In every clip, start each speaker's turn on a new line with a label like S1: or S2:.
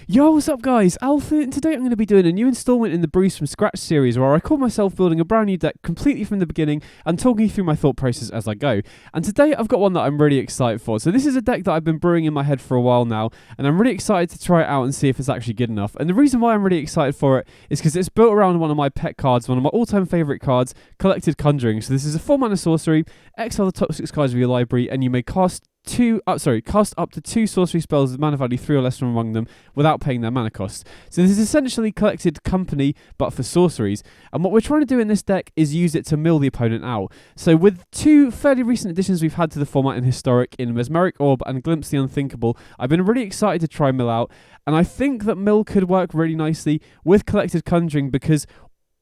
S1: Yo, what's up guys? Alpha, and today I'm going to be doing a new installment in the Brews from Scratch series where I call myself building a brand new deck completely from the beginning and talking you through my thought process as I go. And today I've got one that I'm really excited for. So this is a deck that I've been brewing in my head for a while now, and I'm really excited to try it out and see if it's actually good enough. And the reason why I'm really excited for it is because it's built around one of my pet cards, one of my all-time favourite cards, Collected Conjuring. So this is a 4-mana sorcery, exile the top 6 cards of your library, and you may cast up to 2 sorcery spells with mana value 3 or less from among them without paying their mana cost. So this is essentially Collected Company, but for sorceries. And what we're trying to do in this deck is use it to mill the opponent out. So with 2 fairly recent additions we've had to the format in Historic, in Mesmeric Orb and Glimpse the Unthinkable, I've been really excited to try mill out. And I think that mill could work really nicely with Collected Conjuring because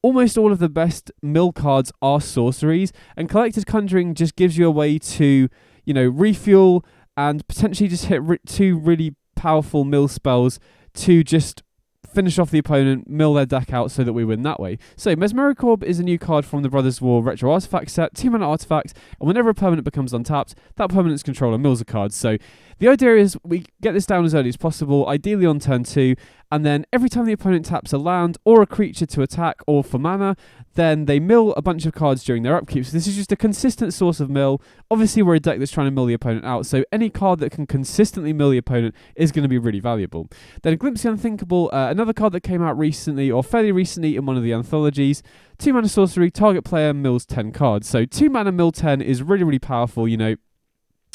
S1: almost all of the best mill cards are sorceries, and Collected Conjuring just gives you a way to refuel and potentially just hit 2 really powerful mill spells to just finish off the opponent, mill their deck out so that we win that way. So Mesmeric Orb is a new card from the Brothers War Retro Artifact set, 2-mana artifact, and whenever a permanent becomes untapped, that permanent's controller mills a card. So the idea is we get this down as early as possible, ideally on turn 2, and then every time the opponent taps a land or a creature to attack or for mana, then they mill a bunch of cards during their upkeep. So this is just a consistent source of mill. Obviously, we're a deck that's trying to mill the opponent out, so any card that can consistently mill the opponent is going to be really valuable. Then Glimpse the Unthinkable, another card that came out recently, or fairly recently in one of the anthologies. 2-mana sorcery, target player mills 10 cards. So 2-mana mill 10 is really, really powerful,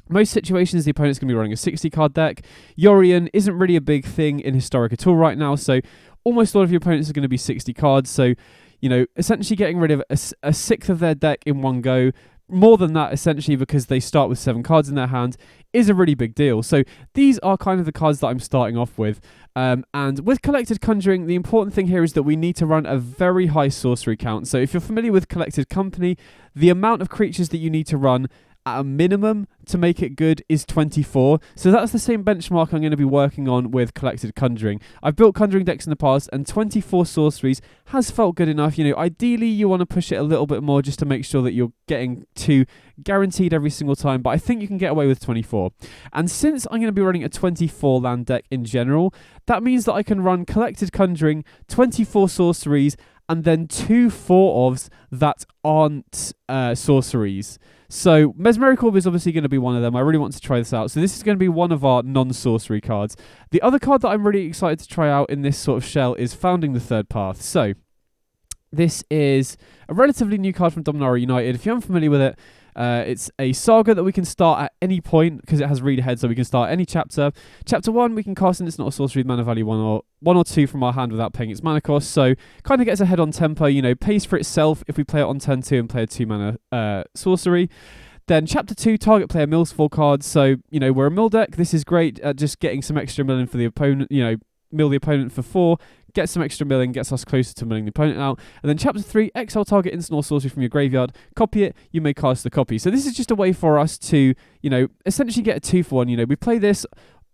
S1: Most situations, the opponent's going to be running a 60-card deck. Yorion isn't really a big thing in Historic at all right now, so almost all of your opponents are going to be 60 cards. So, essentially getting rid of a sixth of their deck in one go, more than that, essentially, because they start with 7 cards in their hand, is a really big deal. So these are kind of the cards that I'm starting off with. And with Collected Conjuring, the important thing here is that we need to run a very high sorcery count. So if you're familiar with Collected Company, the amount of creatures that you need to run at a minimum to make it good is 24. So that's the same benchmark I'm going to be working on with Collected Conjuring. I've built Conjuring decks in the past, and 24 sorceries has felt good enough. Ideally you want to push it a little bit more just to make sure that you're getting 2 guaranteed every single time, but I think you can get away with 24. And since I'm going to be running a 24 land deck in general, that means that I can run Collected Conjuring, 24 sorceries, and then 2 4-ofs that aren't sorceries. So Mesmeric Orb is obviously going to be one of them. I really want to try this out. So this is going to be one of our non-sorcery cards. The other card that I'm really excited to try out in this sort of shell is Founding the Third Path. So this is a relatively new card from Dominaria United. If you're unfamiliar with it, it's a saga that we can start at any point because it has read ahead, so we can start any chapter. Chapter 1 we can cast, and it's not a sorcery with mana value 1 or 2 from our hand without paying its mana cost, so kind of gets ahead on tempo, pays for itself if we play it on turn 2 and play a 2-mana sorcery. Then Chapter 2, target player mills 4 cards, so we're a mill deck. This is great at just getting some extra milling for the opponent, mill the opponent for 4, get some extra milling, gets us closer to milling the opponent out. And then Chapter 3, exile target instant or sorcery from your graveyard, copy it, you may cast the copy. So this is just a way for us to, essentially get a 2-for-1. We play this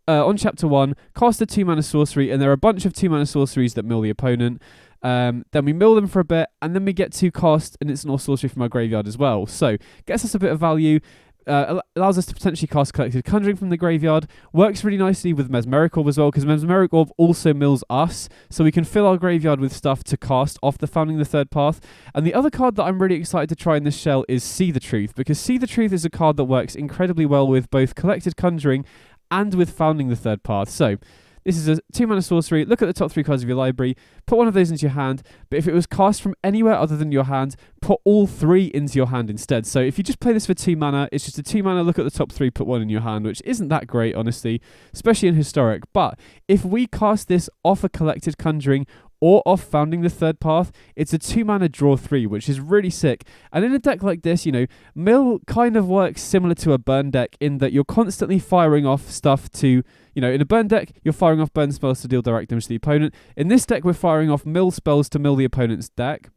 S1: on Chapter 1, cast a 2-mana sorcery, and there are a bunch of 2-mana sorceries that mill the opponent. Then we mill them for a bit, and then we get to cast an instant or sorcery from our graveyard as well. So gets us a bit of value. Allows us to potentially cast Collected Conjuring from the graveyard. Works really nicely with Mesmeric Orb as well, because Mesmeric Orb also mills us, so we can fill our graveyard with stuff to cast off the Founding the Third Path. And the other card that I'm really excited to try in this shell is See the Truth, because See the Truth is a card that works incredibly well with both Collected Conjuring and with Founding the Third Path. So this is a 2-mana sorcery. Look at the top 3 cards of your library. Put one of those into your hand. But if it was cast from anywhere other than your hand, put all 3 into your hand instead. So if you just play this for 2 mana, it's just a 2 mana. Look at the top 3, put 1 in your hand, which isn't that great, honestly, especially in Historic. But if we cast this off a Collected Conjuring or off Founding the Third Path, it's a 2-mana draw 3, which is really sick. And in a deck like this, mill kind of works similar to a burn deck in that you're constantly firing off stuff to, in a burn deck, you're firing off burn spells to deal direct damage to the opponent. In this deck, we're firing off mill spells to mill the opponent's deck.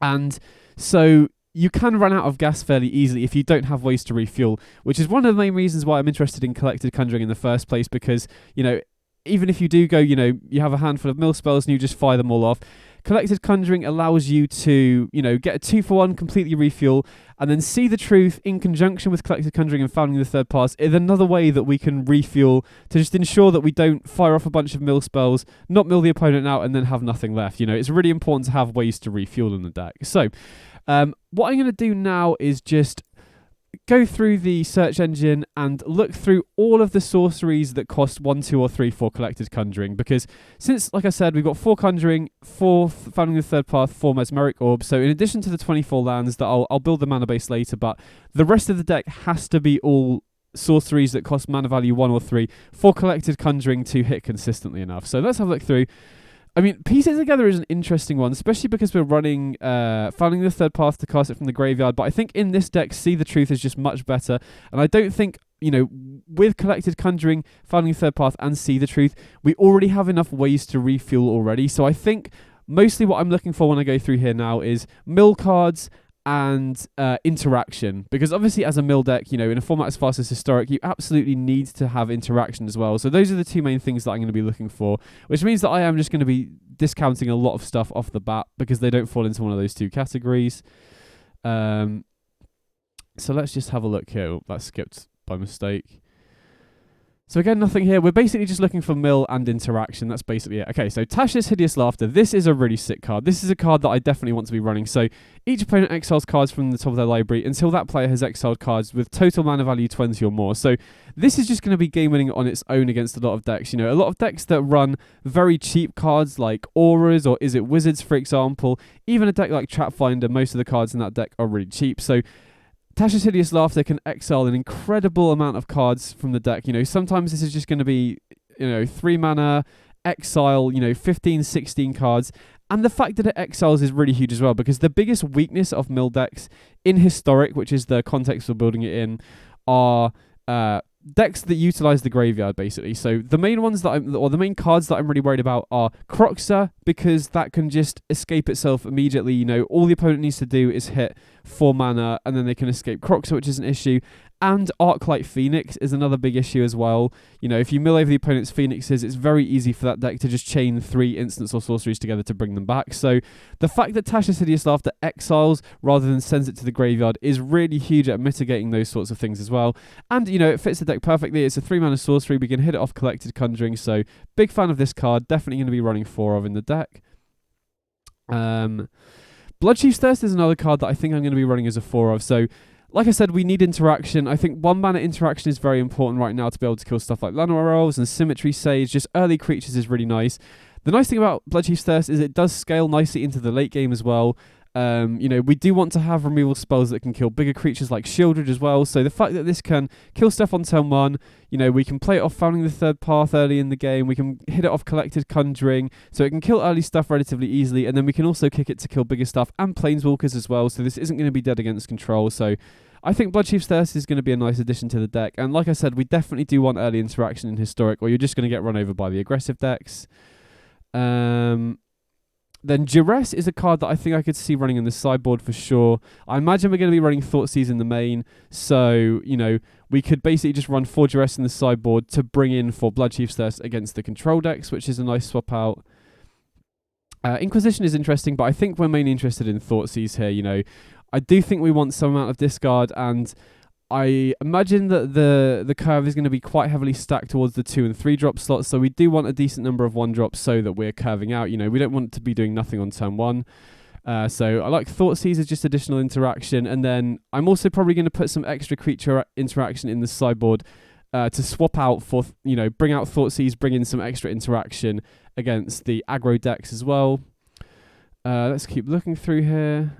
S1: And so you can run out of gas fairly easily if you don't have ways to refuel, which is one of the main reasons why I'm interested in Collected Conjuring in the first place, because, even if you do go, you have a handful of mill spells and you just fire them all off, Collected Conjuring allows you to, get a 2-for-1, completely refuel, and then See the Truth in conjunction with Collected Conjuring and Founding the Third Pass is another way that we can refuel to just ensure that we don't fire off a bunch of mill spells, not mill the opponent out, and then have nothing left. It's really important to have ways to refuel in the deck. So, what I'm going to do now is just go through the search engine and look through all of the sorceries that cost 1, 2, or 3 for Collected Conjuring, because since, like I said, we've got 4 Conjuring, 4 Founding the Third Path, 4 Mesmeric Orbs, so in addition to the 24 lands that I'll build the mana base later, but the rest of the deck has to be all sorceries that cost mana value 1 or 3 for Collected Conjuring to hit consistently enough. So let's have a look through. I mean, Piece It Together is an interesting one, especially because we're running Founding the Third Path to cast it from the graveyard. But I think in this deck, See the Truth is just much better. And I don't think, with Collected Conjuring, Founding the Third Path, and See the Truth, we already have enough ways to refuel already. So I think mostly what I'm looking for when I go through here now is mill cards and interaction, because obviously as a mill deck, in a format as fast as Historic, you absolutely need to have interaction as well. So those are the 2 main things that I'm going to be looking for, which means that I am just going to be discounting a lot of stuff off the bat because they don't fall into one of those 2 categories. So let's just have a look here. Oh, that skipped by mistake. So again, nothing here. We're basically just looking for mill and interaction. That's basically it. Okay, so Tasha's Hideous Laughter. This is a really sick card. This is a card that I definitely want to be running. So each opponent exiles cards from the top of their library until that player has exiled cards with total mana value 20 or more. So this is just going to be game winning on its own against a lot of decks. A lot of decks that run very cheap cards like Auras or Izzet Wizards, for example. Even a deck like Trapfinder, most of the cards in that deck are really cheap. So Tasha's Hideous Laughter can exile an incredible amount of cards from the deck. Sometimes this is just going to be, 3 mana, exile, 15, 16 cards. And the fact that it exiles is really huge as well, because the biggest weakness of mill decks in Historic, which is the context we're building it in, are decks that utilize the graveyard, basically. So the main ones the main cards that I'm really worried about are Croxa, because that can just escape itself immediately. All the opponent needs to do is hit 4 mana, and then they can escape Croxa, which is an issue. And Arclight Phoenix is another big issue as well. If you mill over the opponent's Phoenixes, it's very easy for that deck to just chain 3 instants or sorceries together to bring them back. So the fact that Tasha's Hideous Laughter exiles rather than sends it to the graveyard is really huge at mitigating those sorts of things as well. And, it fits the deck perfectly. It's a 3 mana sorcery. We can hit it off Collected Conjuring. So big fan of this card. Definitely going to be running 4 of in the deck. Bloodchief's Thirst is another card that I think I'm going to be running as a 4 of. So like I said, we need interaction. I think 1 mana interaction is very important right now to be able to kill stuff like Llanowar Elves and Symmetry Sage. Just early creatures is really nice. The nice thing about Bloodchief's Thirst is it does scale nicely into the late game as well. We do want to have removal spells that can kill bigger creatures like Shieldred as well. So the fact that this can kill stuff on turn 1, we can play it off Founding the Third Path early in the game. We can hit it off Collected Conjuring, so it can kill early stuff relatively easily. And then we can also kick it to kill bigger stuff and Planeswalkers as well. So this isn't going to be dead against control. So I think Bloodchief's Thirst is going to be a nice addition to the deck. And like I said, we definitely do want early interaction in Historic, or you're just going to get run over by the aggressive decks. Then Duress is a card that I think I could see running in the sideboard for sure. I imagine we're going to be running Thoughtseize in the main. So, we could basically just run 4 Duress in the sideboard to bring in for Bloodchief's Thirst against the control decks, which is a nice swap out. Inquisition is interesting, but I think we're mainly interested in Thoughtseize here. I do think we want some amount of discard, and I imagine that the curve is going to be quite heavily stacked towards the 2 and 3 drop slots, so we do want a decent number of 1 drops so that we're curving out. We don't want to be doing nothing on turn 1. So I like Thoughtseize as just additional interaction, and then I'm also probably going to put some extra creature interaction in the sideboard to swap out for, bring out Thoughtseize, bring in some extra interaction against the aggro decks as well. Let's keep looking through here.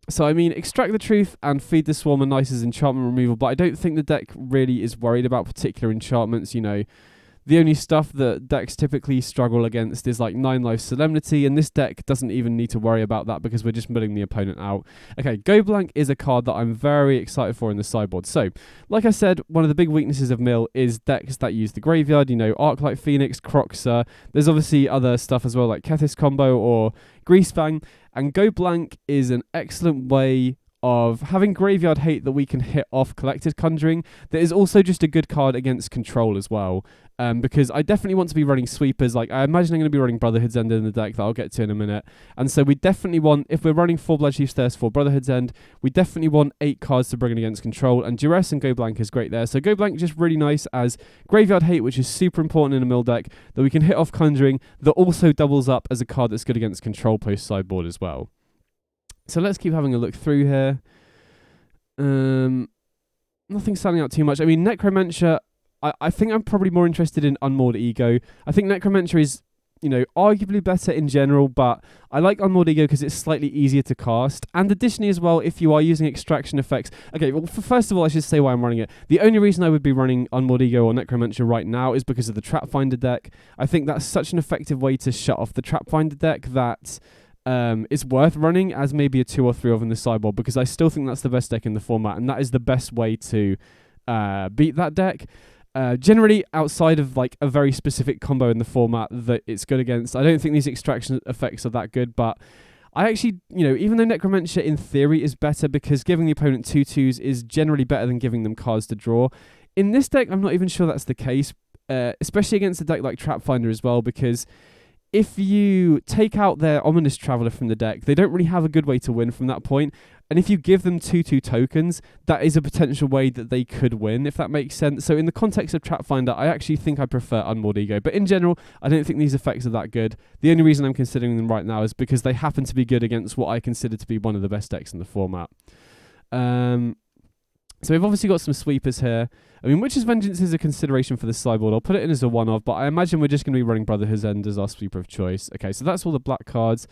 S1: So, Extract the Truth and Feed the Swarm are nice as enchantment removal, but I don't think the deck really is worried about particular enchantments. The only stuff that decks typically struggle against is like 9 Life Solemnity, and this deck doesn't even need to worry about that because we're just milling the opponent out. Okay, Go Blank is a card that I'm very excited for in the sideboard. So, like I said, one of the big weaknesses of Mill is decks that use the graveyard, Arclight Phoenix, Croxa. There's obviously other stuff as well like Kethis Combo or Greasefang, and Go Blank is an excellent way of having Graveyard Hate that we can hit off Collected Conjuring. That is also just a good card against control as well. Because I definitely want to be running sweepers. Like, I imagine I'm going to be running Brotherhood's End in the deck that I'll get to in a minute. And so we definitely want, if we're running 4 Bloodchief's Thirst, 4 Brotherhood's End, we definitely want 8 cards to bring in against control. And Duress and Go Blank is great there. So Go Blank just really nice as Graveyard Hate, which is super important in a mill deck, that we can hit off Conjuring, that also doubles up as a card that's good against control post sideboard as well. So let's keep having a look through here. Nothing standing out too much. I mean, Necromancer, I think I'm probably more interested in Unmoored Ego. I think Necromancer is, arguably better in general, but I like Unmoored Ego because it's slightly easier to cast. And additionally as well, if you are using extraction effects... Okay, well, first of all, I should say why I'm running it. The only reason I would be running Unmoored Ego or Necromancer right now is because of the Trap Finder deck. I think that's such an effective way to shut off the Trap Finder deck that... it's worth running as maybe a 2 or 3 of in the sideboard, because I still think that's the best deck in the format, and that is the best way to beat that deck. Generally, outside of like a very specific combo in the format that it's good against, I don't think these extraction effects are that good, but I actually, even though Necromancer in theory is better because giving the opponent 2/2s is generally better than giving them cards to draw, in this deck, I'm not even sure that's the case, especially against a deck like Trap Finder as well, because if you take out their Ominous Traveler from the deck, they don't really have a good way to win from that point. And if you give them 2/2 tokens, that is a potential way that they could win, if that makes sense. So in the context of Trap Finder, I actually think I prefer Unmoored Ego. But in general, I don't think these effects are that good. The only reason I'm considering them right now is because they happen to be good against what I consider to be one of the best decks in the format. So we've obviously got some sweepers here. I mean, Witch's Vengeance is a consideration for the sideboard. I'll put it in as a one-off, but I imagine we're just going to be running Brotherhood's End as our sweeper of choice. Okay, so that's all the black cards.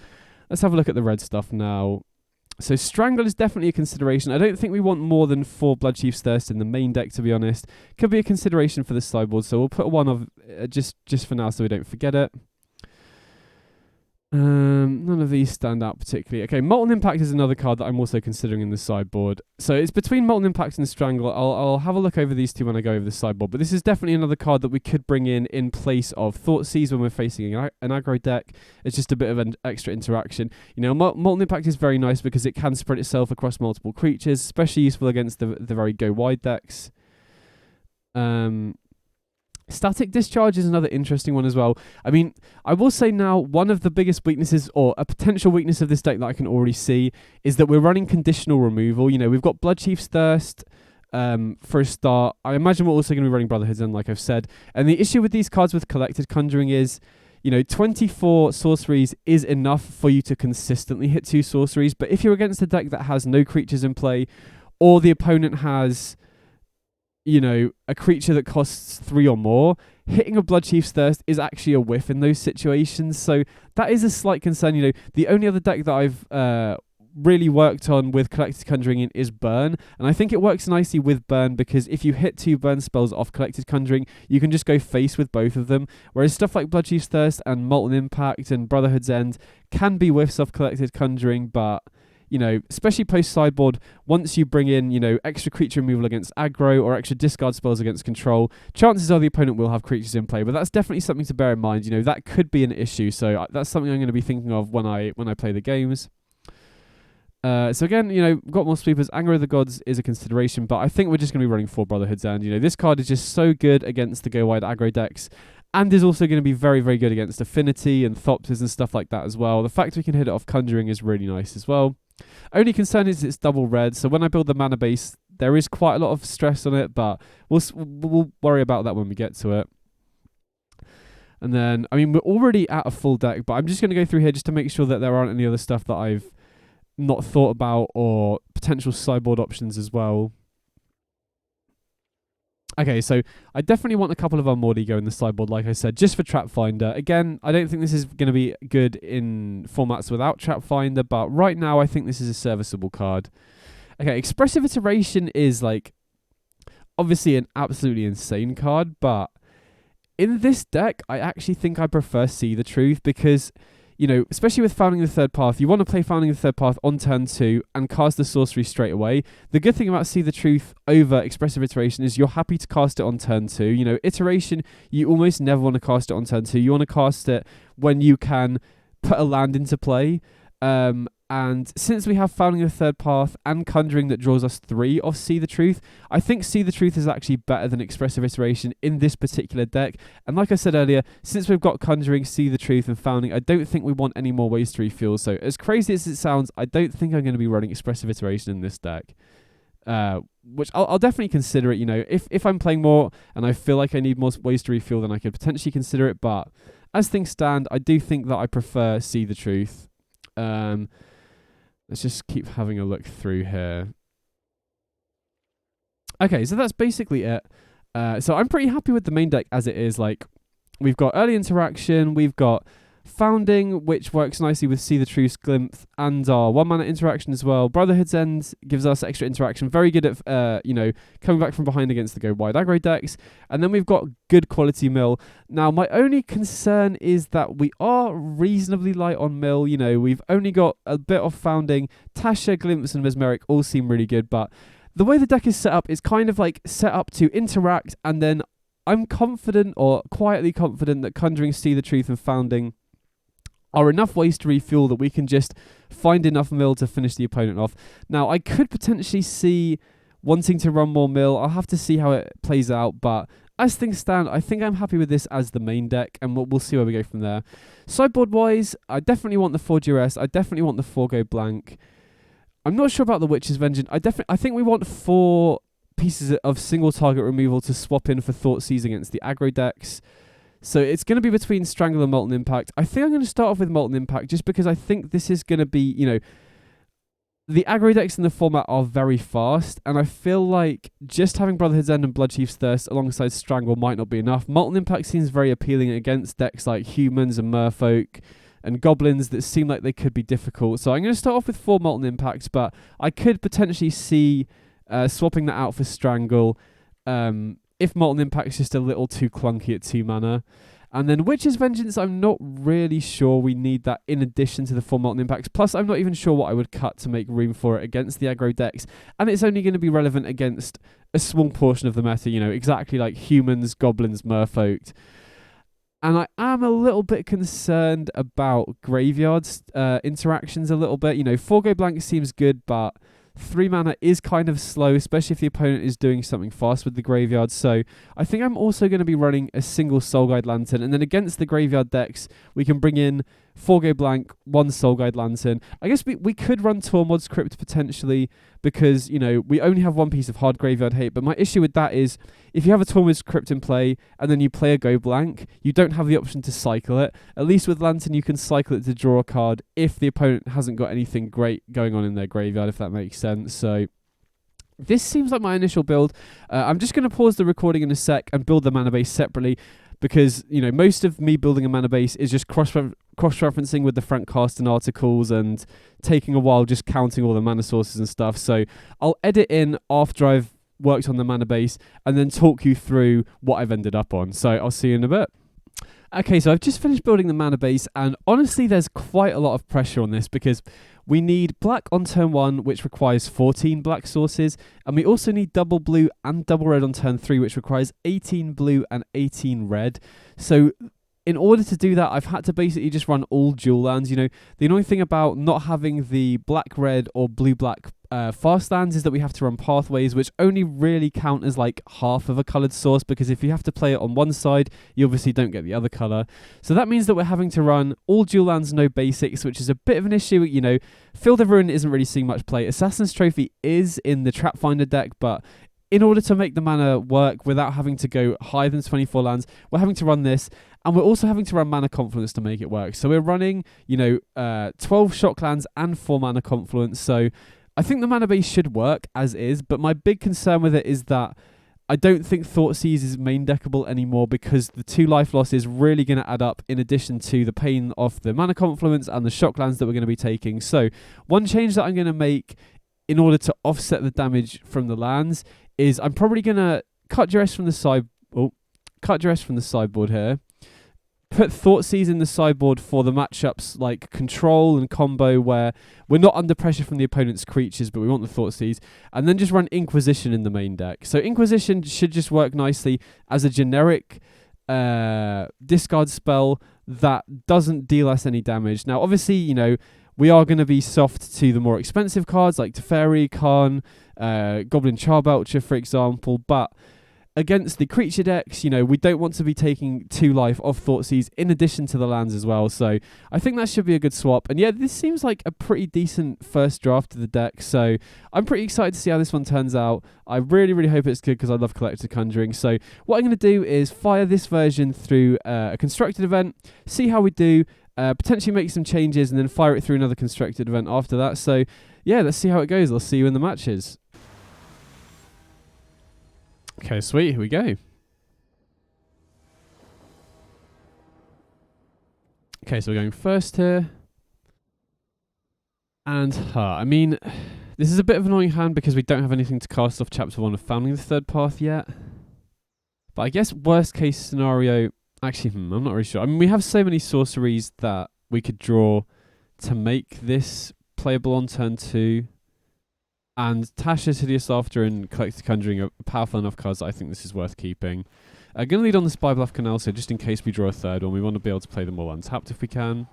S1: Let's have a look at the red stuff now. So Strangle is definitely a consideration. I don't think we want more than 4 Bloodchief's Thirst in the main deck, to be honest. Could be a consideration for the sideboard, so we'll put one of just for now so we don't forget it. None of these stand out particularly. Okay, Molten Impact is another card that I'm also considering in the sideboard. So it's between Molten Impact and Strangle. I'll have a look over these two when I go over the sideboard. But this is definitely another card that we could bring in place of Thoughtseize when we're facing an aggro deck. It's just a bit of an extra interaction. Molten Impact is very nice because it can spread itself across multiple creatures, especially useful against the very go wide decks. Static Discharge is another interesting one as well. I mean, I will say now, one of the biggest weaknesses, or a potential weakness of this deck that I can already see, is that we're running conditional removal. We've got Bloodchief's Thirst for a start. I imagine we're also going to be running Brotherhood's End, like I've said. And the issue with these cards with Collected Conjuring is, 24 sorceries is enough for you to consistently hit 2 sorceries. But if you're against a deck that has no creatures in play, or the opponent has... a creature that costs 3 or more, hitting a Bloodchief's Thirst is actually a whiff in those situations. So that is a slight concern. The only other deck that I've really worked on with Collected Conjuring in is Burn. And I think it works nicely with Burn because if you hit 2 Burn spells off Collected Conjuring, you can just go face with both of them. Whereas stuff like Bloodchief's Thirst and Molten Impact and Brotherhood's End can be whiffs off Collected Conjuring, but... especially post-sideboard, once you bring in, extra creature removal against aggro or extra discard spells against control, chances are the opponent will have creatures in play, but that's definitely something to bear in mind. That could be an issue, so that's something I'm going to be thinking of when I play the games. So again, got more sweepers. Anger of the Gods is a consideration, but I think we're just going to be running 4 Brotherhood's End. This card is just so good against the go-wide aggro decks, and is also going to be very, very good against Affinity and Thopters and stuff like that as well. The fact we can hit it off Conjuring is really nice as well. Only concern is it's double red, so when I build the mana base, there is quite a lot of stress on it, but we'll worry about that when we get to it. And then, we're already at a full deck, but I'm just going to go through here just to make sure that there aren't any other stuff that I've not thought about or potential sideboard options as well. Okay, so I definitely want a couple of Unmoored Ego in the sideboard, like I said, just for Trap Finder. Again, I don't think this is going to be good in formats without Trap Finder, but right now I think this is a serviceable card. Okay, Expressive Iteration is, obviously an absolutely insane card, but in this deck, I actually think I prefer See the Truth because... especially with Founding the Third Path, you want to play Founding the Third Path on turn 2 and cast the sorcery straight away. The good thing about See the Truth over Expressive Iteration is you're happy to cast it on turn 2. Iteration, you almost never want to cast it on turn 2. You want to cast it when you can put a land into play. And since we have Founding the Third Path and Conjuring that draws us 3 off See the Truth, I think See the Truth is actually better than Expressive Iteration in this particular deck. And like I said earlier, since we've got Conjuring, See the Truth and Founding, I don't think we want any more ways to refuel. So as crazy as it sounds, I don't think I'm going to be running Expressive Iteration in this deck. Which I'll definitely consider it. You know, if I'm playing more and I feel like I need more ways to refuel, then I could potentially consider it. But as things stand, I do think that I prefer See the Truth. Let's just keep having a look through here. Okay, so that's basically it. So I'm pretty happy with the main deck as it is. Like, we've got early interaction, we've got Founding, which works nicely with See the Truth, Glimpse, and our 1-mana interaction as well. Brotherhood's End gives us extra interaction. Very good at, coming back from behind against the go wide aggro decks. And then we've got good quality mill. Now, my only concern is that we are reasonably light on mill. You know, we've only got a bit of Founding. Tasha, Glimpse, and Mesmeric all seem really good, but the way the deck is set up is kind of like set up to interact, and then I'm confident, or quietly confident, that Conjuring, See the Truth, and Founding are enough ways to refuel that we can just find enough mill to finish the opponent off. Now, I could potentially see wanting to run more mill. I'll have to see how it plays out, but as things stand, I think I'm happy with this as the main deck, and we'll see where we go from there. Sideboard-wise, I definitely want the 4 duress. I definitely want the 4 go blank. I'm not sure about the Witch's Vengeance. I think we want 4 pieces of single target removal to swap in for Thoughtseize against the aggro decks. So it's going to be between Strangle and Molten Impact. I think I'm going to start off with Molten Impact just because I think this is going to be, you know, the aggro decks in the format are very fast, and I feel like just having Brotherhood's End and Bloodchief's Thirst alongside Strangle might not be enough. Molten Impact seems very appealing against decks like Humans and Merfolk and Goblins that seem like they could be difficult. So I'm going to start off with 4 Molten Impacts, but I could potentially see swapping that out for Strangle. If Molten Impact is just a little too clunky at 2 mana. And then Witch's Vengeance, I'm not really sure we need that in addition to the 4 Molten Impacts. Plus, I'm not even sure what I would cut to make room for it against the aggro decks. And it's only going to be relevant against a small portion of the meta, you know, exactly like Humans, Goblins, Merfolk. And I am a little bit concerned about Graveyard's interactions a little bit. You know, 4 go blank seems good, but 3 mana is kind of slow, especially if the opponent is doing something fast with the Graveyard. So I think I'm also going to be running a single Soul Guide Lantern. And then against the Graveyard decks, we can bring in 4 go blank, 1 Soul Guide Lantern. I guess we could run Tormod's Crypt potentially because, you know, we only have 1 piece of hard Graveyard hate. But my issue with that is if you have a Tormod's Crypt in play and then you play a go blank, you don't have the option to cycle it. At least with Lantern, you can cycle it to draw a card if the opponent hasn't got anything great going on in their graveyard, if that makes sense. So this seems like my initial build. I'm just going to pause the recording in a sec and build the mana base separately because, you know, most of me building a mana base is just cross-referencing with the Frank Carsten articles and taking a while just counting all the mana sources and stuff. So I'll edit in after I've worked on the mana base and then talk you through what I've ended up on. So I'll see you in a bit. Okay, so I've just finished building the mana base, and honestly there's quite a lot of pressure on this because we need black on turn 1, which requires 14 black sources, and we also need double blue and double red on turn 3, which requires 18 blue and 18 red. So in order to do that, I've had to basically just run all dual lands. You know, the annoying thing about not having the black-red or blue-black fast lands is that we have to run pathways, which only really count as like half of a coloured source, because if you have to play it on one side, you obviously don't get the other colour. So that means that we're having to run all dual lands, no basics, which is a bit of an issue. You know, Field of Ruin isn't really seeing much play. Assassin's Trophy is in the Trap Finder deck, but in order to make the mana work without having to go higher than 24 lands, we're having to run this, and we're also having to run Mana Confluence to make it work. So we're running, you know, 12 Shock Lands and 4 Mana Confluence. So I think the mana base should work as is, but my big concern with it is that I don't think Thoughtseize is main deckable anymore because the 2 life loss is really going to add up in addition to the pain of the Mana Confluence and the Shock Lands that we're going to be taking. So one change that I'm going to make in order to offset the damage from the lands is I'm probably going to cut duress from the sideboard here. Put Thoughtseize in the sideboard for the matchups like control and combo where we're not under pressure from the opponent's creatures, but we want the Thoughtseize. And then just run Inquisition in the main deck. So Inquisition should just work nicely as a generic discard spell that doesn't deal us any damage. Now, obviously, you know, We are going to be soft to the more expensive cards like Teferi, Khan, Goblin Charbelcher, for example, but against the creature decks, you know, we don't want to be taking 2 life off Thoughtseize in addition to the lands as well. So I think that should be a good swap. And yeah, this seems like a pretty decent first draft of the deck. So I'm pretty excited to see how this one turns out. I really, really hope it's good because I love Collected Conjuring. So what I'm going to do is fire this version through a constructed event, see how we do, potentially make some changes, and then fire it through another constructed event after that. So yeah, let's see how it goes. I'll see you in the matches. Okay, sweet. Here we go. Okay, so we're going first here. And, I mean, this is a bit of an annoying hand because we don't have anything to cast off Chapter 1 of Founding the Third Path yet. But I guess worst case scenario... Actually, I'm not really sure. I mean, we have so many sorceries that we could draw to make this playable on turn 2. And Tasha's Hideous Laughter and Collected Conjuring are powerful enough cards that I think this is worth keeping. Going to lead on the Spy Bluff Canal, so just in case we draw a third one, we want to be able to play them all untapped if we can.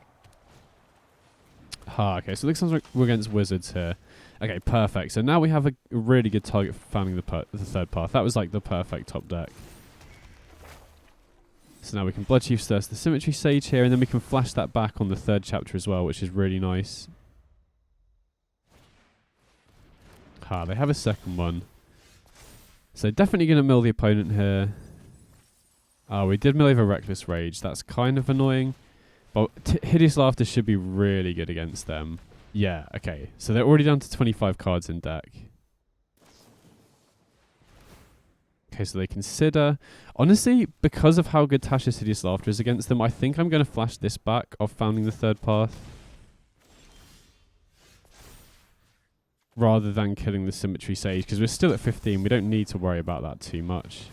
S1: Okay, so it looks like we're against Wizards here. Okay, perfect. So now we have a really good target for founding the third path. That was like the perfect top deck. So now we can Bloodchief Thirst the Symmetry Sage here, and then we can flash that back on the third chapter as well, which is really nice. They have a second one. So definitely going to mill the opponent here. We did mill over Reckless Rage. That's kind of annoying. But Hideous Laughter should be really good against them. Yeah, okay. So they're already down to 25 cards in deck. Okay, so they consider... Honestly, because of how good Tasha's Hideous Laughter is against them, I think I'm going to flash this back off Founding the Third Path, rather than killing the Symmetry Sage, because we're still at 15. We don't need to worry about that too much.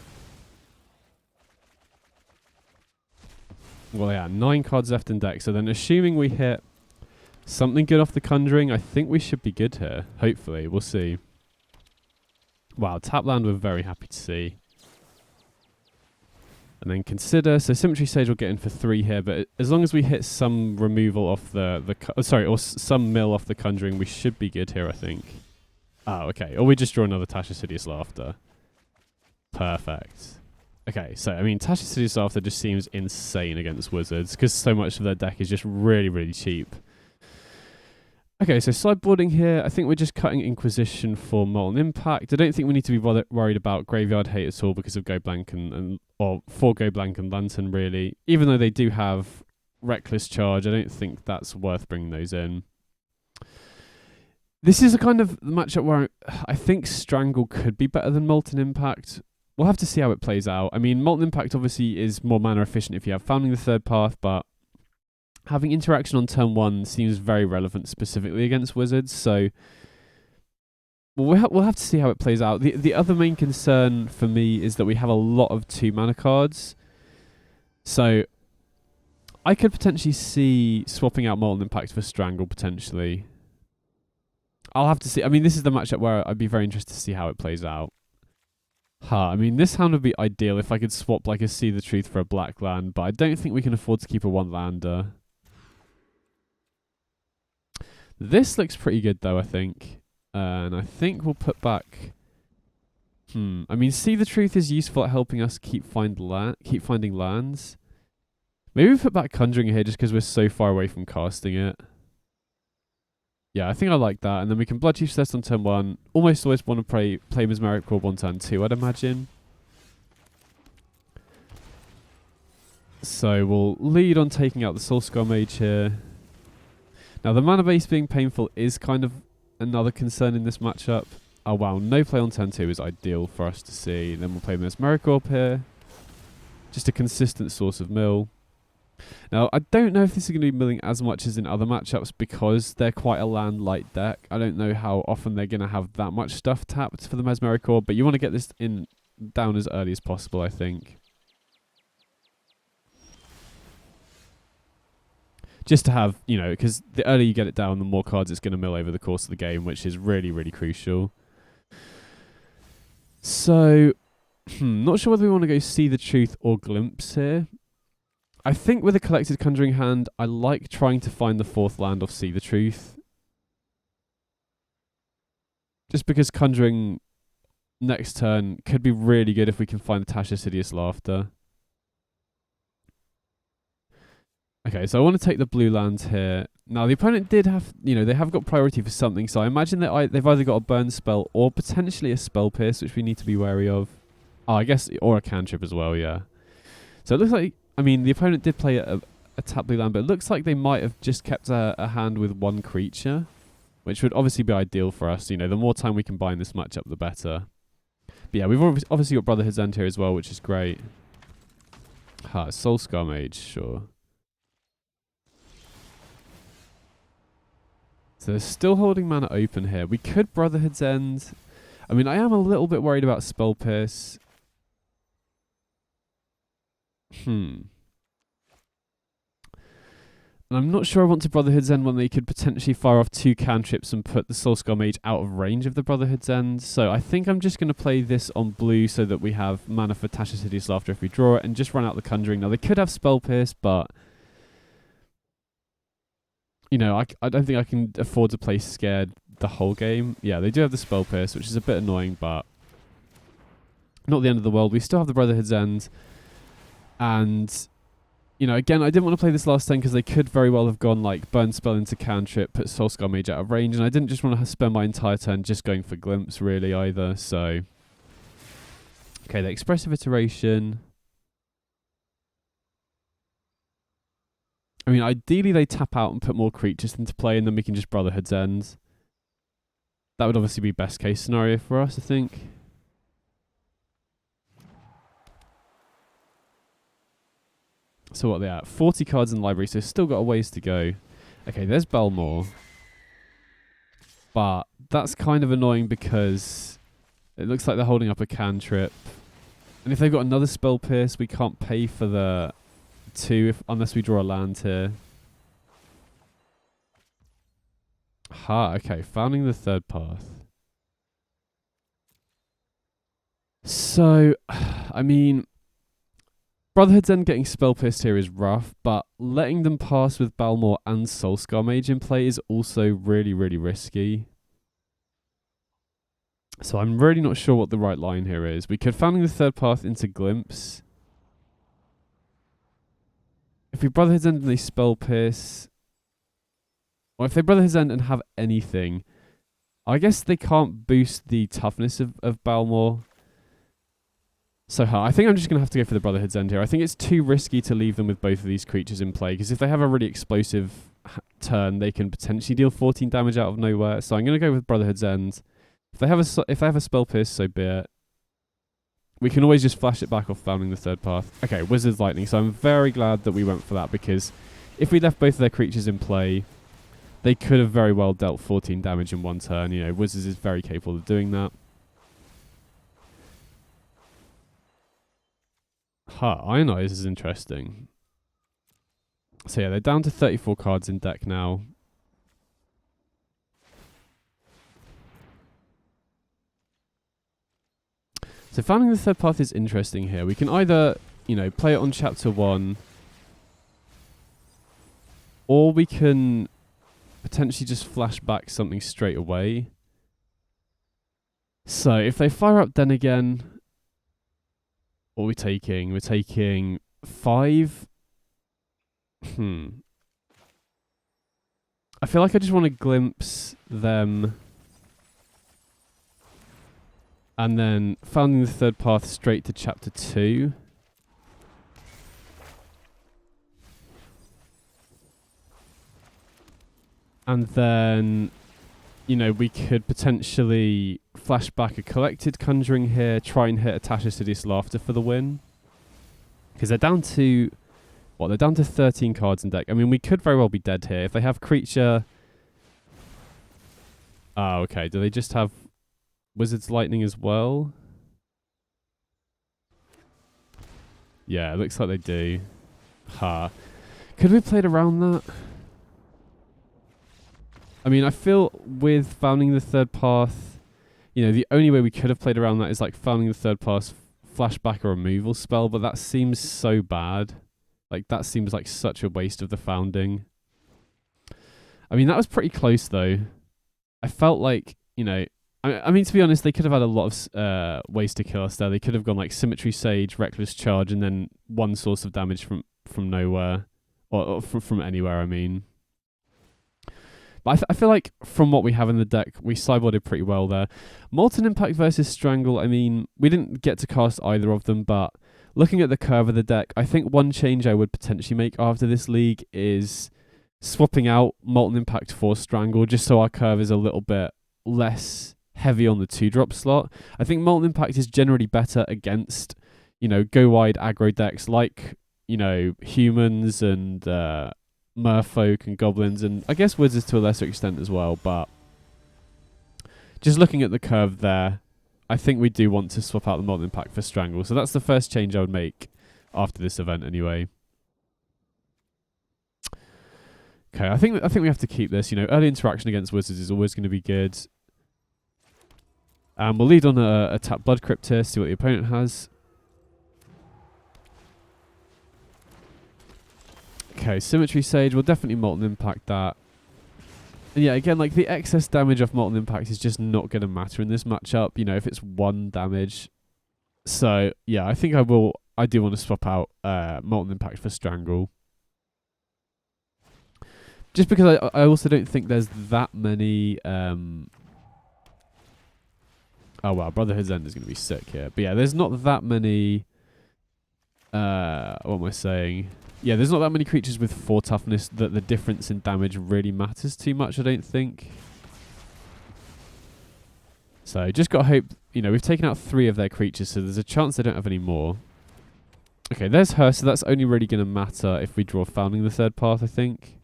S1: Well, yeah, 9 cards left in deck. So then assuming we hit something good off the Conjuring, I think we should be good here. Hopefully. We'll see. Wow, tap land we're very happy to see. And then consider, so Symmetry Sage will get in for 3 here, but as long as we hit some removal off or some mill off the Conjuring, we should be good here, I think. Okay. Or we just draw another Tasha's Hideous Laughter. Perfect. Okay, so, I mean, Tasha's Hideous Laughter just seems insane against Wizards, because so much of their deck is just really, really cheap. Okay, so sideboarding here, I think we're just cutting Inquisition for Molten Impact. I don't think we need to be worried about Graveyard Hate at all because of Go Blank or for Go Blank and Lantern, really. Even though they do have Reckless Charge, I don't think that's worth bringing those in. This is a kind of matchup where I think Strangle could be better than Molten Impact. We'll have to see how it plays out. I mean, Molten Impact obviously is more mana efficient if you have Founding the Third Path, but having interaction on turn 1 seems very relevant specifically against Wizards, so we'll have to see how it plays out. The other main concern for me is that we have a lot of 2 mana cards, so I could potentially see swapping out Molten Impact for Strangle potentially. I'll have to see. I mean, this is the matchup where I'd be very interested to see how it plays out. I mean, this hand would be ideal if I could swap like a See the Truth for a black land, but I don't think we can afford to keep a 1-lander. This looks pretty good though, I think. And I think we'll put back... I mean, See the Truth is useful at helping us keep finding lands. Maybe we put back Conjuring here just because we're so far away from casting it. Yeah, I think I like that. And then we can Bloodchief Cess on turn 1. Almost always want to play Mesmeric Orb on turn 2, I'd imagine. So we'll lead on taking out the Soulscar Mage here. Now, the mana base being painful is kind of another concern in this matchup. Oh, wow. No play on turn 2 is ideal for us to see. Then we'll play Mesmeric Orb here. Just a consistent source of mill. Now, I don't know if this is going to be milling as much as in other matchups because they're quite a land-light deck. I don't know how often they're going to have that much stuff tapped for the Mesmeric Orb, but you want to get this down as early as possible, I think. Just to have, you know, because the earlier you get it down, the more cards it's going to mill over the course of the game, which is really, really crucial. So, not sure whether we want to go See the Truth or Glimpse here. I think with a Collected Conjuring hand, I like trying to find the 4th land off See the Truth. Just because Conjuring next turn could be really good if we can find the Tasha's Hideous Laughter. Okay, so I want to take the blue lands here. Now, the opponent did have, they have got priority for something, so I imagine that they've either got a burn spell or potentially a spell pierce, which we need to be wary of. Oh, I guess, or a cantrip as well, yeah. So it looks like, the opponent did play a tap blue land, but it looks like they might have just kept a hand with 1 creature, which would obviously be ideal for us. The more time we can buy in this matchup, the better. But yeah, we've obviously got Brotherhood's End here as well, which is great. Soulscar Mage, sure. So they're still holding mana open here. We could Brotherhood's End. I am a little bit worried about Spell Pierce. And I'm not sure I want to Brotherhood's End when they could potentially fire off 2 cantrips and put the Soulscar Mage out of range of the Brotherhood's End. So I think I'm just going to play this on blue so that we have mana for Tasha's Hideous Laughter if we draw it, and just run out the Conjuring. Now, they could have Spell Pierce, but I don't think I can afford to play scared the whole game. Yeah, they do have the Spell Pierce, which is a bit annoying, but not the end of the world. We still have the Brotherhood's End. And, again, I didn't want to play this last turn because they could very well have gone, Burn Spell into cantrip, put Soulscar Mage out of range, and I didn't just want to spend my entire turn just going for Glimpse, really, either, so... Okay, the Expressive Iteration... ideally they tap out and put more creatures into play, and then we can just Brotherhood's End. That would obviously be best case scenario for us, I think. So what are they at? 40 cards in the library, so still got a ways to go. Okay, there's Belmore. But that's kind of annoying because it looks like they're holding up a cantrip. And if they've got another Spell Pierce, we can't pay for the 2 unless we draw a land here. Okay, founding the 3rd path. So, Brotherhood's End getting Spell Pierced here is rough, but letting them pass with Balmor and Soulscar Mage in play is also really, really risky. So I'm really not sure what the right line here is. We could founding the 3rd path into Glimpse. If we Brotherhood's End and they Spell Pierce, or if they Brotherhood's End and have anything, I guess they can't boost the toughness of Balmor. So I think I'm just going to have to go for the Brotherhood's End here. I think it's too risky to leave them with both of these creatures in play, because if they have a really explosive turn, they can potentially deal 14 damage out of nowhere. So I'm going to go with Brotherhood's End. If they have a Spell Pierce, so be it. We can always just flash it back off founding the 3rd path. Okay, Wizard's Lightning. So I'm very glad that we went for that, because if we left both of their creatures in play, they could have very well dealt 14 damage in one turn. Wizards is very capable of doing that. Ionize is interesting. So yeah, they're down to 34 cards in deck now. So founding the 3rd path is interesting here. We can either, play it on chapter 1, or we can potentially just flash back something straight away. So if they fire up Den again, what are we taking? We're taking 5. I feel like I just want to glimpse them. And then founding the 3rd path straight to chapter 2. And then, we could potentially flash back a Collected Conjuring here, try and hit a Tasha's Hideous Laughter for the win. Because they're down to, they're down to 13 cards in deck. We could very well be dead here. If they have creature... okay. Do they just have Wizard's Lightning as well? Yeah, it looks like they do. Could we have played around that? I feel with founding the 3rd path, the only way we could have played around that is founding the 3rd path, flashback a removal spell, but that seems so bad. Like, that seems like such a waste of the founding. I mean, that was pretty close, though. I felt like, you know... I mean, to be honest, they could have had a lot of ways to kill us there. They could have gone, like, Symmetry Sage, Reckless Charge, and then one source of damage from nowhere. Or from anywhere, I mean. But I feel like from what we have in the deck, we sideboarded pretty well there. Molten Impact versus Strangle, I mean, we didn't get to cast either of them, but looking at the curve of the deck, I think one change I would potentially make after this league is swapping out Molten Impact for Strangle, just so our curve is a little bit less heavy on the 2-drop slot. I think Molten Impact is generally better against, you know, go-wide aggro decks like, you know, humans and... merfolk and goblins, and I guess wizards to a lesser extent as well, but just looking at the curve there, I think we do want to swap out the Molten Impact for Strangle, so that's the first change I would make after this event anyway. Okay, I think we have to keep this. You know, early interaction against wizards is always going to be good. We'll lead on a tap Blood Crypt here, see what the opponent has. Okay, Symmetry Sage, we'll definitely Molten Impact that. And yeah, again, like, the excess damage off Molten Impact is just not going to matter in this matchup, you know, if it's 1 damage. So, yeah, I think I do want to swap out Molten Impact for Strangle. Just because I also don't think there's that many... oh, wow, Brotherhood's End is going to be sick here. But yeah, there's not that many... what am I saying? Yeah, there's not that many creatures with 4 toughness that the difference in damage really matters too much, I don't think. So, just got to hope... You know, we've taken out 3 of their creatures, so there's a chance they don't have any more. Okay, there's her, so that's only really going to matter if we draw Founding the Third Path, I think.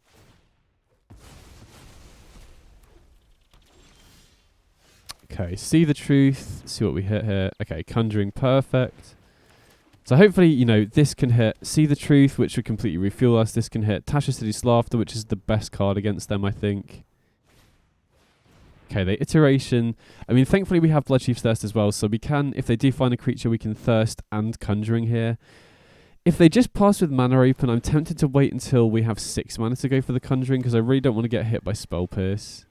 S1: Okay, See the Truth. See what we hit here. Okay, Conjuring, perfect. So hopefully, you know, this can hit See the Truth, which would completely refuel us. This can hit Tasha's Hideous Laughter, which is the best card against them, I think. Okay, the Iteration. I mean, thankfully we have Bloodchief's Thirst as well, so we can, if they do find a creature, we can Thirst and Conjuring here. If they just pass with Mana Open, I'm tempted to wait until we have 6 mana to go for the Conjuring, because I really don't want to get hit by Spell Pierce.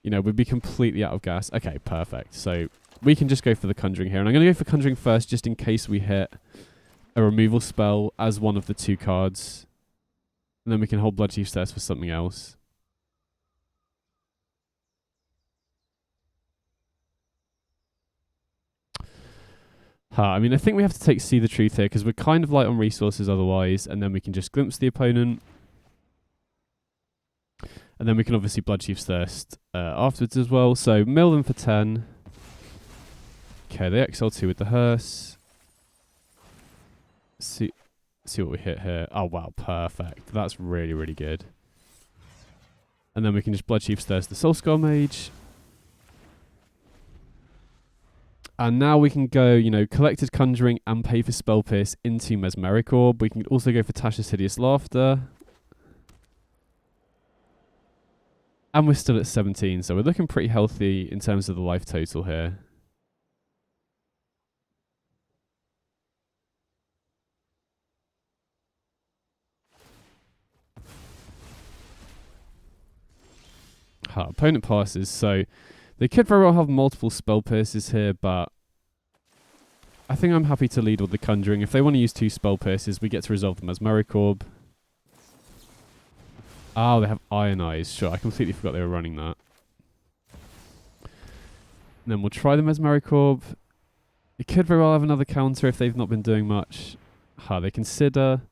S1: You know, we'd be completely out of gas. Okay, perfect. So... we can just go for the Conjuring here. And I'm going to go for Conjuring first, just in case we hit a removal spell as one of the 2 cards. And then we can hold Bloodchief's Thirst for something else. I mean, I think we have to take See the Truth here, because we're kind of light on resources otherwise. And then we can just glimpse the opponent. And then we can obviously Bloodchief's Thirst afterwards as well. So, mill them for 10. Okay, they XL2 with the hearse. See what we hit here. Oh, wow, perfect. That's really, really good. And then we can just Bloodchief's Thirst the Soulscar Mage. And now we can go, you know, Collected Conjuring and pay for Spell Pierce into Mesmeric Orb. We can also go for Tasha's Hideous Laughter. And we're still at 17, so we're looking pretty healthy in terms of the life total here. Opponent passes, so they could very well have multiple Spell Pierces here, but I think I'm happy to lead with the Conjuring. If they want to use 2 Spell Pierces, we get to resolve the Mesmeric Orb. Oh, they have Iron Eyes. Sure, I completely forgot they were running that. And then we'll try the Mesmeric Orb. It could very well have another counter if they've not been doing much. They consider,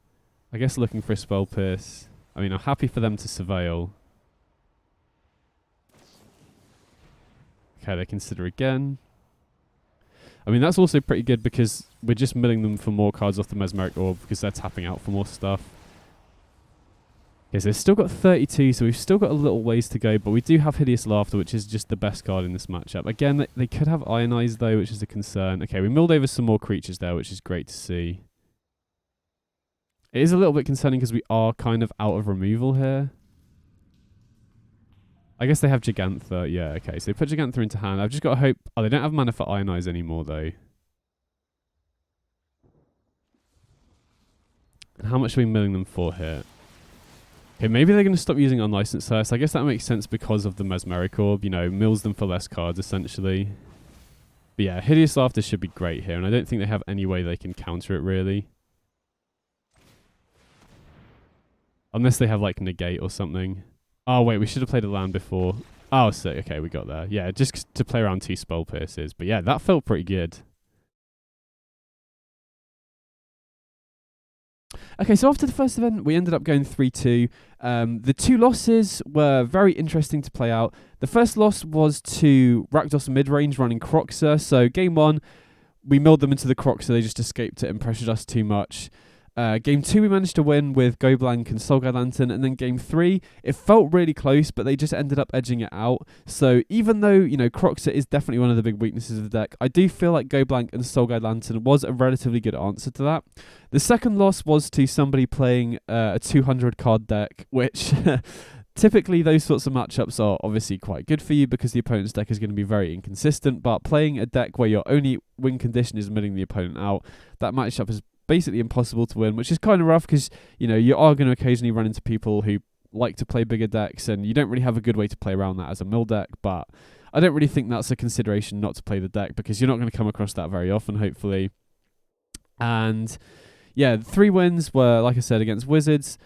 S1: I guess, looking for a Spell Pierce. I mean, I'm happy for them to Surveil. Okay, they consider again. I mean, that's also pretty good because we're just milling them for more cards off the Mesmeric Orb because they're tapping out for more stuff. Okay, so they've still got 32, so we've still got a little ways to go, but we do have Hideous Laughter, which is just the best card in this matchup. Again, they could have Iron Eyes, though, which is a concern. Okay, we milled over some more creatures there, which is great to see. It is a little bit concerning because we are kind of out of removal here. I guess they have Gigantha. Yeah, okay. So they put Gigantha into hand. I've just got to hope... Oh, they don't have mana for Iron Eyes anymore, though. And how much are we milling them for here? Okay, maybe they're going to stop using unlicensed first. I guess that makes sense because of the Mesmeric Orb. You know, mills them for less cards, essentially. But yeah, Hideous Laughter should be great here. And I don't think they have any way they can counter it, really. Unless they have, like, Negate or something. Oh, wait, we should have played a land before. Oh, sick. Okay, we got there. Yeah, just to play around 2 Spell Pierces. But yeah, that felt pretty good. Okay, so after the first event, we ended up going 3-2. The 2 losses were very interesting to play out. The first loss was to Rakdos mid-range running Croxer. So game 1, we milled them into the Croxer. They just escaped it and pressured us too much. Game 2, we managed to win with Goblank and Soulguide Lantern, and then game 3, it felt really close, but they just ended up edging it out. So even though, you know, Croxer is definitely one of the big weaknesses of the deck, I do feel like Goblank and Soulguide Lantern was a relatively good answer to that. The second loss was to somebody playing a 200 card deck, which typically those sorts of matchups are obviously quite good for you because the opponent's deck is going to be very inconsistent, but playing a deck where your only win condition is milling the opponent out, that matchup is basically impossible to win, which is kind of rough because, you know, you are going to occasionally run into people who like to play bigger decks and you don't really have a good way to play around that as a mill deck. But I don't really think that's a consideration not to play the deck because you're not going to come across that very often, hopefully. And yeah, the 3 wins were, like I said, against Wizards,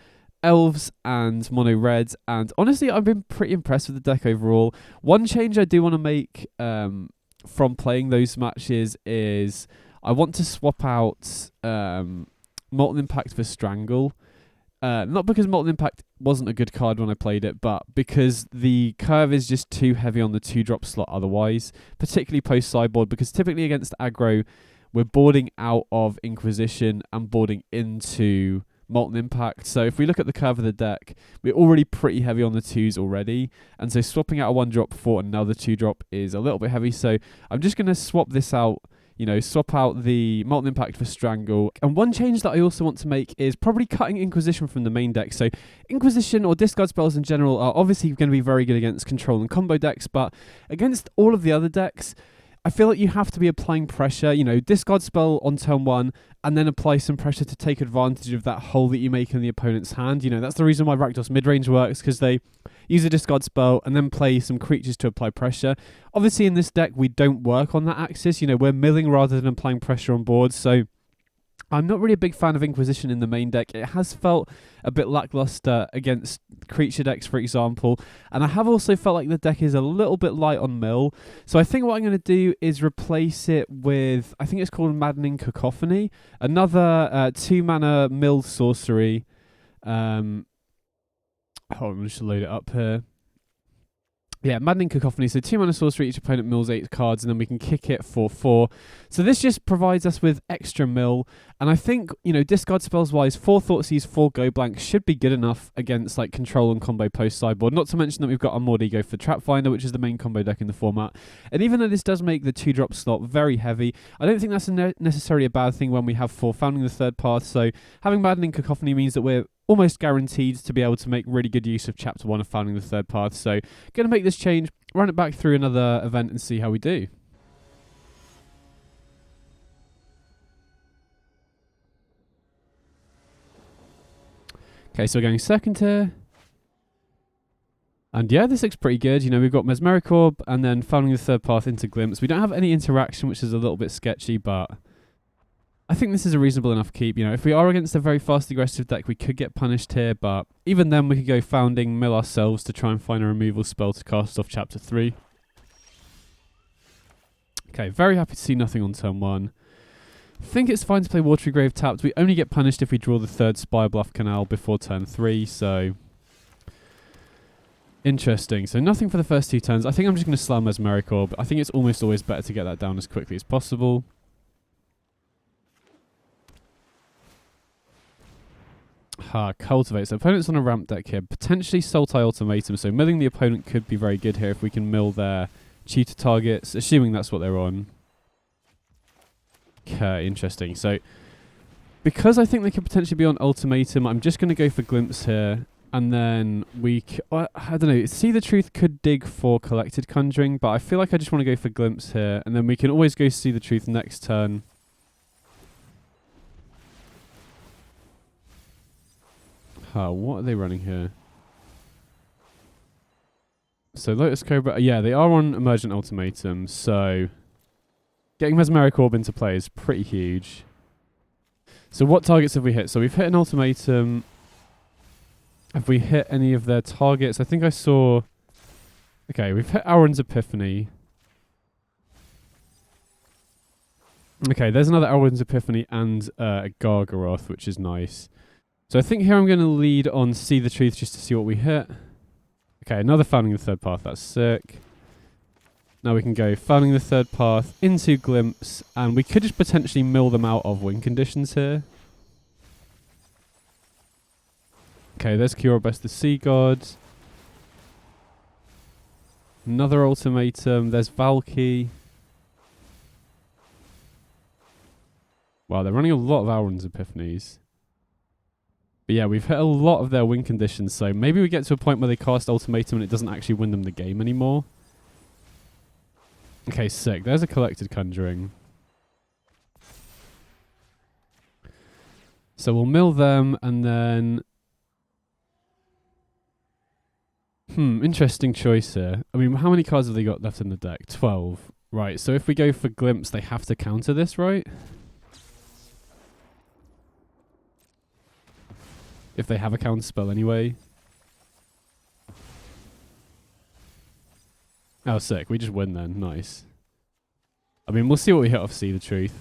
S1: Elves and Mono Reds, and honestly I've been pretty impressed with the deck overall. One change I do want to make from playing those matches is I want to swap out Molten Impact for Strangle. Not because Molten Impact wasn't a good card when I played it, but because the curve is just too heavy on the 2-drop slot otherwise, particularly post-sideboard, because typically against aggro, we're boarding out of Inquisition and boarding into Molten Impact. So if we look at the curve of the deck, we're already pretty heavy on the 2s already, and so swapping out a 1-drop for another 2-drop is a little bit heavy. So I'm just going to swap this out. You know, swap out the Molten Impact for Strangle. And one change that I also want to make is probably cutting Inquisition from the main deck. So Inquisition or discard spells in general are obviously going to be very good against control and combo decks, but against all of the other decks, I feel like you have to be applying pressure, you know, discard spell on turn 1 and then apply some pressure to take advantage of that hole that you make in the opponent's hand. You know, that's the reason why Rakdos midrange works, because they use a discard spell and then play some creatures to apply pressure. Obviously in this deck we don't work on that axis, you know, we're milling rather than applying pressure on board, so I'm not really a big fan of Inquisition in the main deck. It has felt a bit lackluster against creature decks, for example. And I have also felt like the deck is a little bit light on mill. So I think what I'm going to do is replace it with, I think it's called Maddening Cacophony. Another 2-mana mill sorcery. Hold on, I'm just load it up here. Yeah, Maddening Cacophony. So 2-mana sorcery, each opponent mills 8 cards, and then we can kick it for 4. So this just provides us with extra mill. And I think, you know, discard spells wise, 4 Thoughtseize, 4 Go Blank should be good enough against like control and combo post sideboard. Not to mention that we've got a Mod Ego for Trap Finder, which is the main combo deck in the format. And even though this does make the 2-drop slot very heavy, I don't think that's necessarily a bad thing when we have 4 Founding the Third Path. So having Maddening Cacophony means that we're almost guaranteed to be able to make really good use of Chapter 1 of Founding the Third Path. So going to make this change, run it back through another event and see how we do. Okay, so we're going second here. And yeah, this looks pretty good. You know, we've got Mesmeric Orb and then Founding the Third Path into Glimpse. We don't have any interaction, which is a little bit sketchy, but I think this is a reasonable enough keep. You know, if we are against a very fast aggressive deck, we could get punished here, but even then we could go Founding, mill ourselves to try and find a removal spell to cast off Chapter 3. Okay, very happy to see nothing on turn 1. I think it's fine to play Watery Grave tapped. We only get punished if we draw the 3rd Spire Bluff Canal before turn 3, so interesting. So nothing for the first 2 turns. I think I'm just going to slam Mesmeric Orb. I think it's almost always better to get that down as quickly as possible. Cultivate. So opponent's on a ramp deck here. Potentially Sultai Ultimatum. So milling the opponent could be very good here if we can mill their tutor targets, assuming that's what they're on. Okay, interesting. So because I think they could potentially be on Ultimatum, I'm just going to go for Glimpse here. And then we... I don't know. See the Truth could dig for Collected Conjuring, but I feel like I just want to go for Glimpse here. And then we can always go See the Truth next turn. What are they running here? So Lotus Cobra, yeah, they are on Emergent Ultimatum, so getting Mesmeric Orb into play is pretty huge. So what targets have we hit? So we've hit an Ultimatum. Have we hit any of their targets? I think I saw... Okay, we've hit Auron's Epiphany. Okay, there's another Auron's Epiphany and a Gargaroth, which is nice. So I think here I'm going to lead on See the Truth just to see what we hit. Okay, another Founding the Third Path, that's sick. Now we can go Founding the Third Path into Glimpse, and we could just potentially mill them out of win conditions here. Okay, there's Curobest the Sea God. Another Ultimatum, there's Valky. Wow, they're running a lot of Auron's Epiphanies. But yeah, we've hit a lot of their win conditions, so maybe we get to a point where they cast Ultimatum and it doesn't actually win them the game anymore. Okay, sick. There's a Collected Conjuring. So we'll mill them and then... interesting choice here. I mean, how many cards have they got left in the deck? 12. Right, so if we go for Glimpse, they have to counter this, right? If they have a counter spell anyway. Oh, sick. We just win then. Nice. I mean, we'll see what we hit off See the Truth.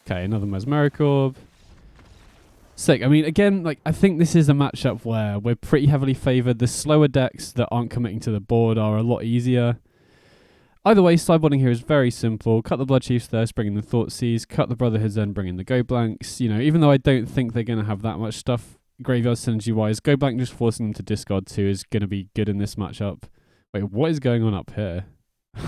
S1: Okay, another Mesmeric Orb. Sick. I mean, again, like, I think this is a matchup where we're pretty heavily favoured. The slower decks that aren't committing to the board are a lot easier. Either way, sideboarding here is very simple. Cut the Blood Chiefs Thirst, bring in the Thoughtseize. Cut the Brotherhood's End, bring in the Go Blanks. You know, even though I don't think they're going to have that much stuff graveyard synergy-wise, Go Blank just forcing them to discard 2 is going to be good in this matchup. Wait, what is going on up here?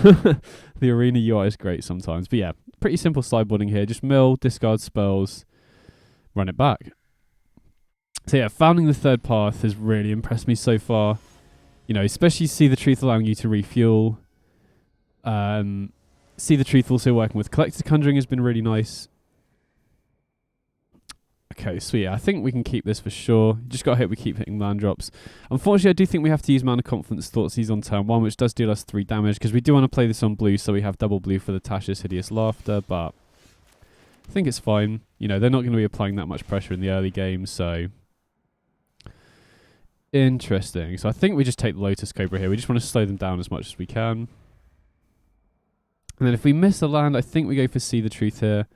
S1: The arena UI is great sometimes. But yeah, pretty simple sideboarding here. Just mill, discard spells, run it back. So yeah, Founding the Third Path has really impressed me so far. You know, especially See the Truth allowing you to refuel. See the Truth also working with Collected Conjuring has been really nice. Okay, so yeah, I think we can keep this for sure. Just gotta hope we keep hitting land drops. Unfortunately, I do think we have to use Mana Confidence Thoughtseize on turn 1, which does deal us 3 damage, because we do want to play this on blue, so we have double blue for the Tasha's Hideous Laughter, but I think it's fine. You know, they're not going to be applying that much pressure in the early game, so... Interesting. So I think we just take the Lotus Cobra here. We just want to slow them down as much as we can. And then if we miss a land, I think we go for See the Truth here.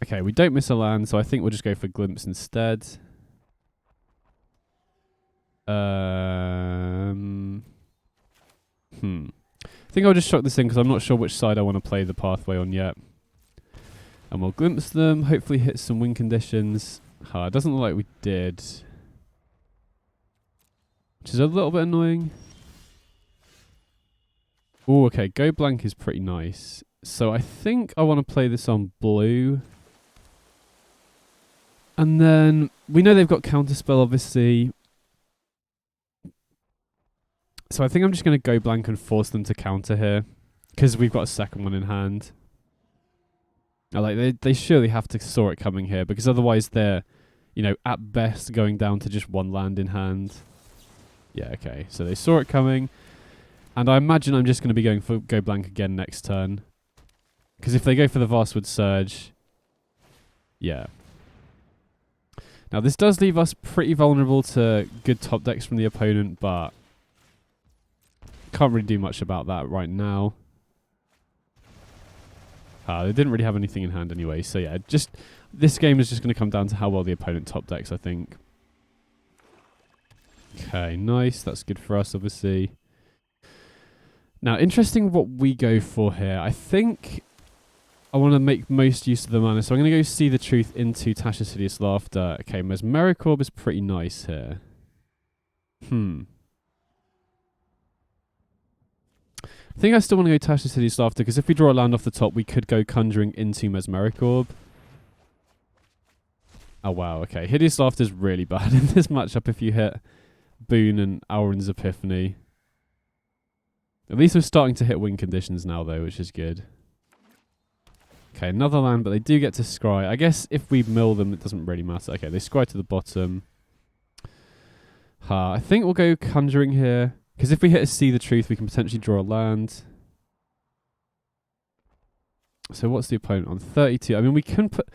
S1: Okay, we don't miss a land, so I think we'll just go for Glimpse instead. I think I'll just shock this in because I'm not sure which side I want to play the pathway on yet. And we'll Glimpse them, hopefully hit some win conditions. It doesn't look like we did. Which is a little bit annoying. Oh, okay, Go Blank is pretty nice. So I think I want to play this on blue. And then we know they've got Counterspell, obviously. So I think I'm just going to Go Blank and force them to counter here. Because we've got a second one in hand. Like they surely have to saw it coming here. Because otherwise they're, you know, at best going down to just 1 land in hand. Yeah, okay. So they saw it coming. And I imagine I'm just going to be going for Go Blank again next turn. Because if they go for the Vastwood Surge... Yeah. Now this does leave us pretty vulnerable to good top decks from the opponent, but... Can't really do much about that right now. They didn't really have anything in hand anyway, so yeah, just... This game is just going to come down to how well the opponent top decks, I think. Okay, nice. That's good for us, obviously. Now, interesting what we go for here. I think I want to make most use of the mana, so I'm going to go See the Truth into Tasha's Hideous Laughter. Okay, Mesmeric Orb is pretty nice here. I think I still want to go Tasha's Hideous Laughter, because if we draw a land off the top, we could go Conjuring into Mesmeric Orb. Oh, wow, okay. Hideous Laughter is really bad in this matchup if you hit Boon and Auron's Epiphany. At least we're starting to hit win conditions now, though, which is good. Okay, another land, but they do get to scry. I guess if we mill them, it doesn't really matter. Okay, they scry to the bottom. I think we'll go Conjuring here. Because if we hit a See the Truth, we can potentially draw a land. So what's the opponent on? 32. I mean, we can put...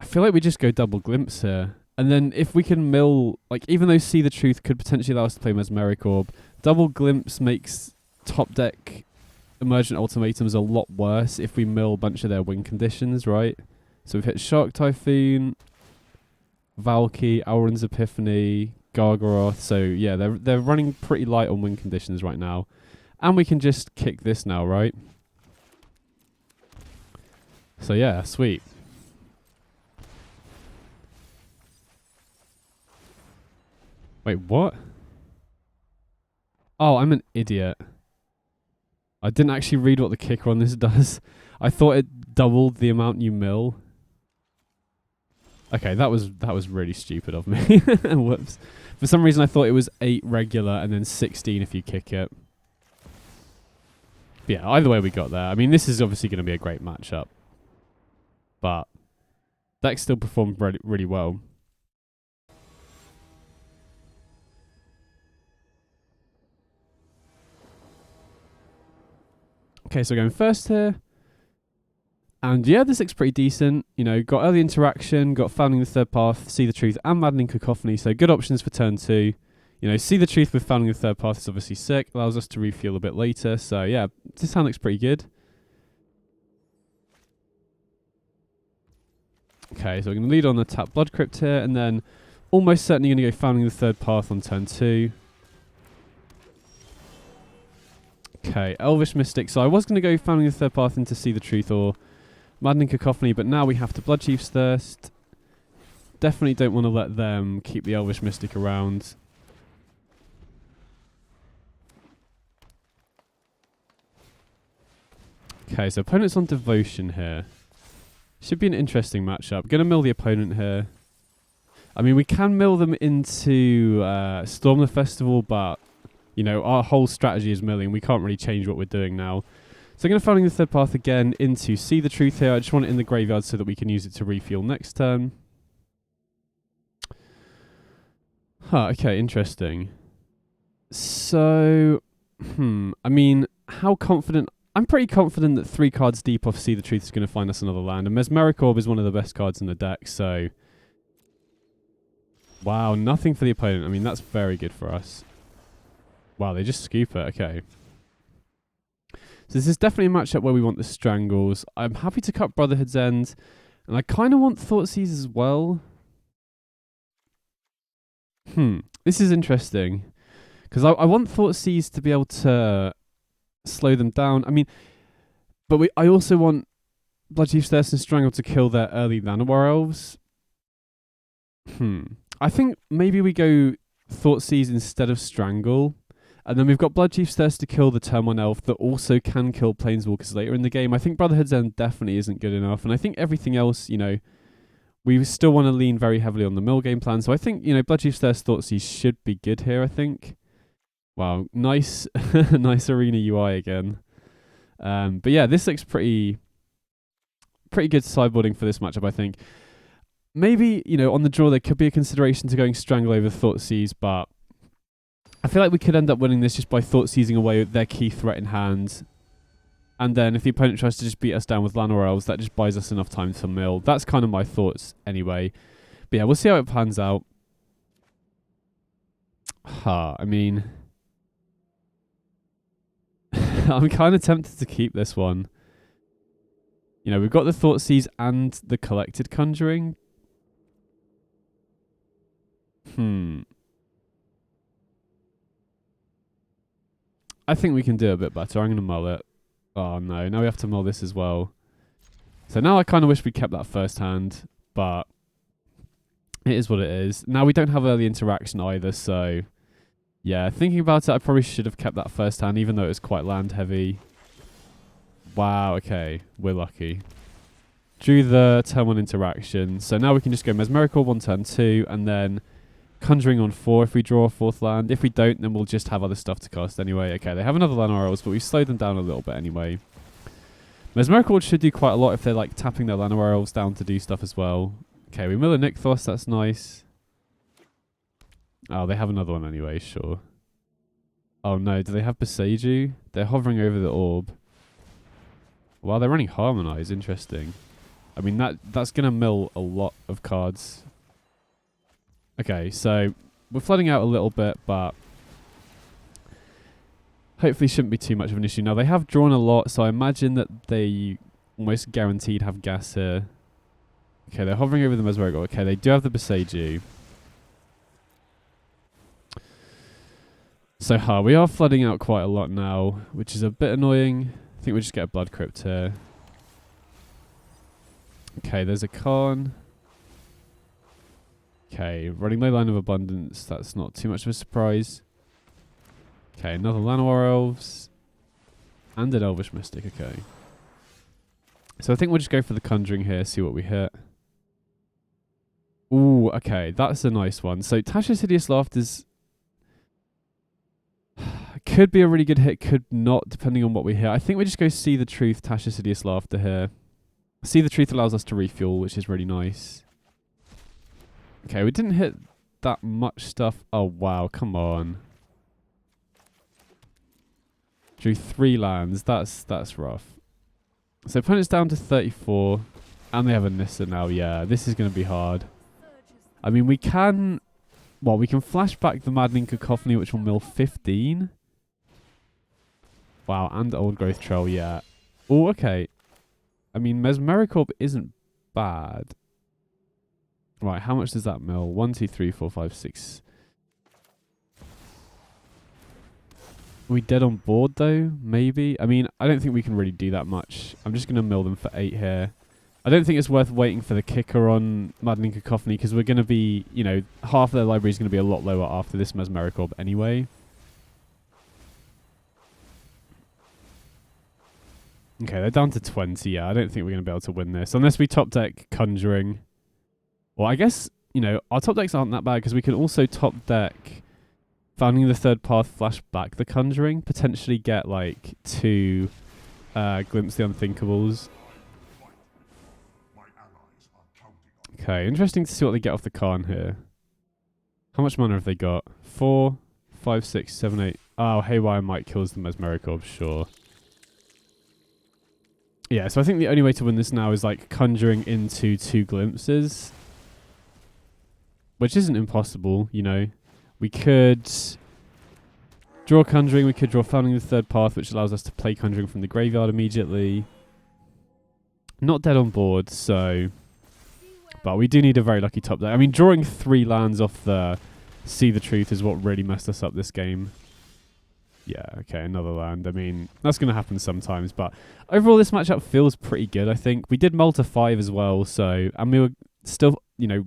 S1: I feel like we just go double Glimpse here. And then if we can mill... Like, even though See the Truth could potentially allow us to play Mesmeric Orb, double Glimpse makes top deck Emergent Ultimatums a lot worse if we mill a bunch of their win conditions, right? So we've hit Shark Typhoon, Valky, Auron's Epiphany, Gargaroth. So yeah, they're running pretty light on win conditions right now. And we can just kick this now, right? So yeah, sweet. Wait, what? Oh, I'm an idiot. I didn't actually read what the kicker on this does. I thought it doubled the amount you mill. Okay, that was really stupid of me. Whoops. For some reason I thought it was 8 regular and then 16 if you kick it. But yeah, either way we got there. I mean, this is obviously going to be a great matchup. But deck still performed really, really well. Okay, so going first here. And yeah, this looks pretty decent. You know, got early interaction, got Founding the Third Path, See the Truth, and Maddening Cacophony. So good options for turn 2. You know, See the Truth with Founding the Third Path is obviously sick. Allows us to refuel a bit later. So yeah, this hand looks pretty good. Okay, so we're going to lead on the tap Blood Crypt here. And then almost certainly going to go Founding the Third Path on turn 2. Okay, Elvish Mystic. So I was going to go Founding the Third Path into See the Truth or Maddening Cacophony, but now we have to Blood Chief's Thirst. Definitely don't want to let them keep the Elvish Mystic around. Okay, so opponent's on Devotion here. Should be an interesting matchup. Gonna mill the opponent here. I mean, we can mill them into Storm the Festival, but you know, our whole strategy is milling. We can't really change what we're doing now. So I'm going to Founding the Third Path again into See the Truth here. I just want it in the graveyard so that we can use it to refuel next turn. Okay, interesting. So, I mean, how confident... I'm pretty confident that 3 cards deep off See the Truth is going to find us another land. And Mesmeric Orb is one of the best cards in the deck, so... Wow, nothing for the opponent. I mean, that's very good for us. Wow, they just scoop it. Okay. So this is definitely a matchup where we want the Strangles. I'm happy to cut Brotherhood's End. And I kind of want Thoughtseize as well. This is interesting. Because I want Thoughtseize to be able to slow them down. I mean, but I also want Bloodchief's Thirst and Strangle to kill their early Llanowar Elves. I think maybe we go Thoughtseize instead of Strangle. And then we've got Bloodchief's Thirst to kill the turn 1 elf that also can kill Planeswalkers later in the game. I think Brotherhood's End definitely isn't good enough. And I think everything else, you know, we still want to lean very heavily on the mill game plan. So I think, you know, Bloodchief's Thirst Thoughtseize should be good here, I think. Wow, nice nice arena UI again. But yeah, this looks pretty good sideboarding for this matchup, I think. Maybe, you know, on the draw there could be a consideration to going Strangle over Thoughtseize, but I feel like we could end up winning this just by Thoughtseizing away their key threat in hand. And then if the opponent tries to just beat us down with Llanowar Elves, that just buys us enough time to mill. That's kind of my thoughts anyway. But yeah, we'll see how it pans out. I mean... I'm kind of tempted to keep this one. You know, we've got the Thoughtseize and the Collected Conjuring. I think we can do a bit better. I'm going to mull it. Oh no, now we have to mull this as well. So now I kind of wish we kept that first hand, but it is what it is. Now we don't have early interaction either, so yeah, thinking about it, I probably should have kept that first hand, even though it was quite land heavy. Wow, okay, we're lucky. Drew the turn 1 interaction, so now we can just go Mesmeric Orb on turn 2, and then Conjuring on 4 if we draw a 4th land. If we don't, then we'll just have other stuff to cast anyway. Okay, they have another Llanowar Elves, but we've slowed them down a little bit anyway. Mesmeric Orb should do quite a lot if they're like tapping their Llanowar Elves down to do stuff as well. Okay, we mill a Nykthos, that's nice. Oh, they have another one anyway, sure. Oh no, do they have Beseiju? They're hovering over the orb. Wow, they're running Harmonize, interesting. I mean, that's going to mill a lot of cards. Okay, so we're flooding out a little bit, but hopefully shouldn't be too much of an issue. Now, they have drawn a lot, so I imagine that they almost guaranteed have gas here. Okay, they're hovering over the Mesmeric. Okay, they do have the Beseiju. So, we are flooding out quite a lot now, which is a bit annoying. I think we'll just get a Blood Crypt here. Okay, there's a Khan. Okay, running low line of abundance. That's not too much of a surprise. Okay, another Llanowar Elves. And an Elvish Mystic, okay. So I think we'll just go for the Conjuring here, see what we hit. Ooh, okay, that's a nice one. So Tasha's Hideous Laughter's could be a really good hit, could not, depending on what we hit. I think we just go See the Truth, Tasha's Hideous Laughter here. See the Truth allows us to refuel, which is really nice. Okay, we didn't hit that much stuff. Oh, wow, come on. Drew 3 lands. That's rough. So opponent's down to 34. And they have a Nissa now. Yeah, this is going to be hard. I mean, we can... Well, we can flash back the Maddening Cacophony, which will mill 15. Wow, and Old Growth Troll, yeah. Oh, okay. I mean, Mesmeric Orb isn't bad. Right, how much does that mill? 1, 2, 3, 4, 5, 6. Are we dead on board, though? Maybe? I mean, I don't think we can really do that much. I'm just going to mill them for 8 here. I don't think it's worth waiting for the kicker on Maddening Cacophony, because we're going to be, you know, half of their library is going to be a lot lower after this Mesmeric Orb anyway. Okay, they're down to 20. Yeah, I don't think we're going to be able to win this. Unless we top deck Conjuring. Well, I guess, you know, our top decks aren't that bad, because we can also top deck Founding the Third Path, flash back the Conjuring. Potentially get, like, 2 Glimpse the Unthinkables. Okay, interesting to see what they get off the Khan here. How much mana have they got? 4, 5, 6, 7, 8. Oh, Haywire Might kills the Mesmeric Orb, sure. Yeah, so I think the only way to win this now is like Conjuring into 2 Glimpses. Which isn't impossible, you know. We could draw Conjuring, we could draw Founding the Third Path, which allows us to play Conjuring from the graveyard immediately. Not dead on board, so... But we do need a very lucky top deck. I mean, drawing 3 lands off the See the Truth is what really messed us up this game. Yeah, okay, another land. I mean, that's going to happen sometimes, but overall this matchup feels pretty good, I think. We did mull to 5 as well, so... And we were still, you know...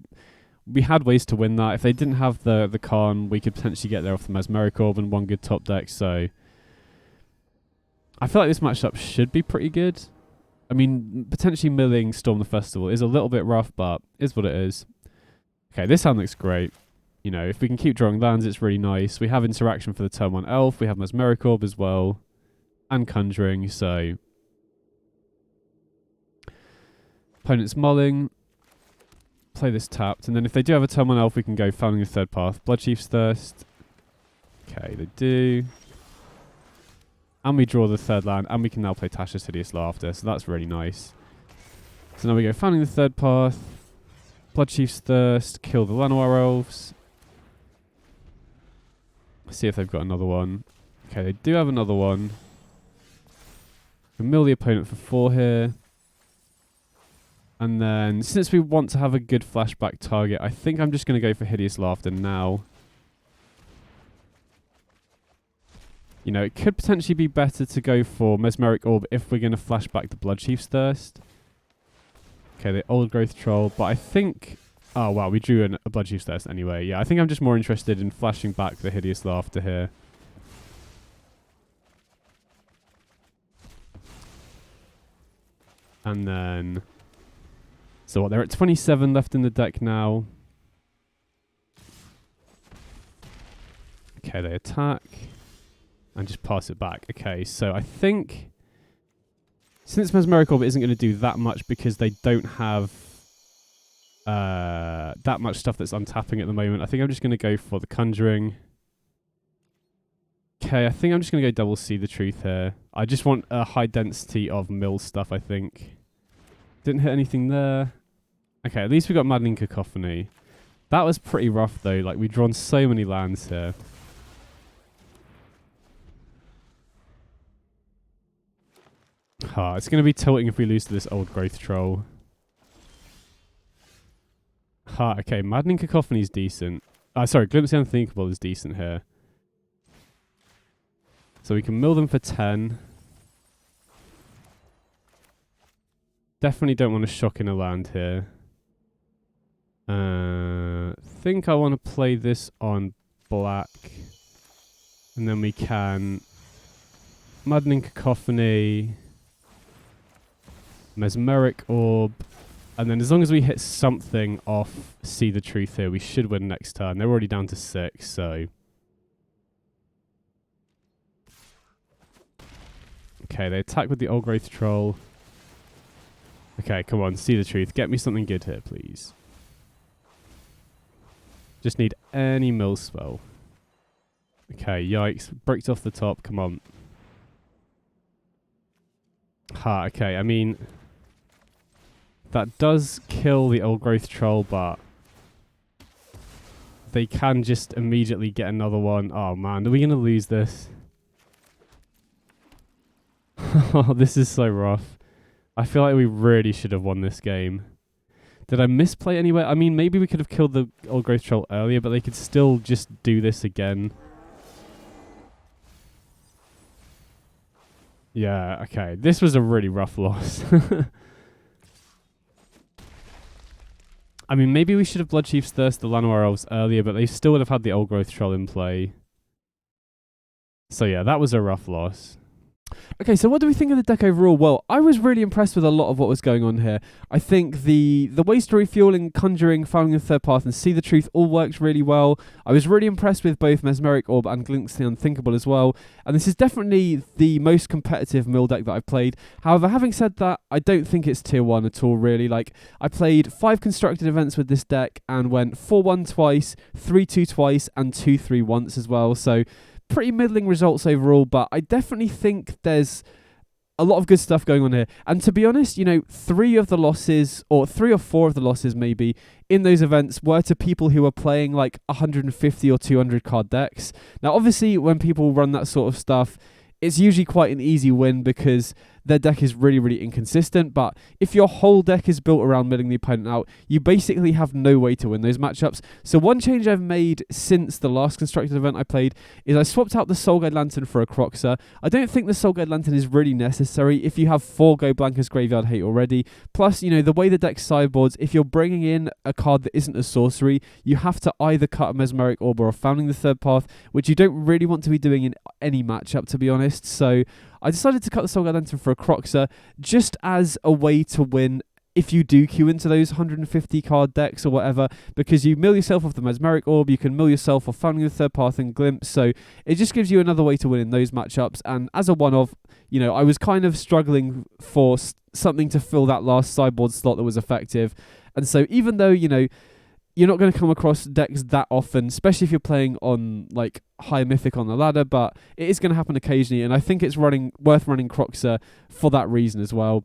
S1: We had ways to win that. If they didn't have the Khan, we could potentially get there off the Mesmeric Orb and 1 good top deck, so... I feel like this matchup should be pretty good. I mean, potentially milling Storm the Festival is a little bit rough, but is what it is. Okay, this hand looks great. You know, if we can keep drawing lands, it's really nice. We have interaction for the turn 1 Elf. We have Mesmeric Orb as well. And Conjuring, so... Opponent's mulling. Play this tapped. And then if they do have a turn 1 Elf, we can go Founding the Third Path. Bloodchief's Thirst. Okay, they do. And we draw the 3rd land. And we can now play Tasha's Hideous Laughter. So that's really nice. So now we go Founding the Third Path. Bloodchief's Thirst. Kill the Llanowar Elves. See if they've got another one. Okay, they do have another one. We mill the opponent for 4 here. And then, since we want to have a good flashback target, I think I'm just going to go for Hideous Laughter now. You know, it could potentially be better to go for Mesmeric Orb if we're going to flash back the Bloodchief's Thirst. Okay, the Old Growth Troll, but I think... Oh, wow, we drew a Bloodchief's Thirst anyway. Yeah, I think I'm just more interested in flashing back the Hideous Laughter here. And then... So what, they're at 27 left in the deck now. Okay, they attack. And just pass it back. Okay, so I think... Since Mesmeric Orb isn't going to do that much because they don't have that much stuff that's untapping at the moment, I think I'm just going to go for the Conjuring. Okay, I think I'm just going to go double See the Truth here. I just want a high density of mill stuff, I think. Didn't hit anything there. Okay, at least we got Maddening Cacophony. That was pretty rough though, like we've drawn so many lands here. It's going to be tilting if we lose to this Old Growth Troll. Okay, Maddening Cacophony is decent. Sorry, Glimpse the Unthinkable is decent here. So we can mill them for 10. Definitely don't want to shock in a land here. Think I want to play this on black. And then we can Maddening Cacophony, Mesmeric Orb, and then as long as we hit something off See the Truth here, we should win next turn. They're already down to 6, so... Okay, they attack with the Old Growth Troll. Okay, come on, See the Truth. Get me something good here, please. Just need any mill spell. Okay, yikes. Bricked off the top, come on. Okay, I mean... That does kill the Old Growth Troll, but... They can just immediately get another one. Oh man, are we going to lose this? Oh, this is so rough. I feel like we really should have won this game. Did I misplay anywhere? I mean, maybe we could have killed the Old Growth Troll earlier, but they could still just do this again. Yeah, okay. This was a really rough loss. I mean, maybe we should have Bloodchief's Thirst the Llanowar Elves earlier, but they still would have had the Old Growth Troll in play. So yeah, that was a rough loss. Okay, so what do we think of the deck overall? Well, I was really impressed with a lot of what was going on here. I think the ways to refueling, Conjuring, Founding the Third Path, and See the Truth all worked really well. I was really impressed with both Mesmeric Orb and Glimpse the Unthinkable as well. And this is definitely the most competitive mill deck that I've played. However, having said that, I don't think it's tier 1 at all, really. Like, I played 5 constructed events with this deck and went 4-1 twice, 3-2 twice, and 2-3 once as well. So... pretty middling results overall, but I definitely think there's a lot of good stuff going on here. And to be honest, you know, 3 of the losses, or 3 or 4 of the losses maybe, in those events were to people who were playing like 150 or 200 card decks. Now, obviously, when people run that sort of stuff, it's usually quite an easy win because their deck is really, really inconsistent. But if your whole deck is built around milling the opponent out, you basically have no way to win those matchups. So one change I've made since the last constructed event I played is I swapped out the Soul Guide Lantern for a Croxer. I don't think the Soul Guide Lantern is really necessary if you have 4 Go Blankers Graveyard Hate already. Plus, you know, the way the deck sideboards, if you're bringing in a card that isn't a sorcery, you have to either cut a Mesmeric Orb or a Founding the Third Path, which you don't really want to be doing in any matchup, to be honest. So I decided to cut the Soul Guide Lantern for a Croxer just as a way to win if you do queue into those 150 card decks or whatever, because you mill yourself off the Mesmeric Orb, you can mill yourself off Founding the Third Path and Glimpse, so it just gives you another way to win in those matchups. And as a one-off, you know, I was kind of struggling for something to fill that last sideboard slot that was effective. And so even though, you know, you're not going to come across decks that often, especially if you're playing on like high mythic on the ladder, but it is going to happen occasionally, and I think it's worth running Croxer for that reason as well.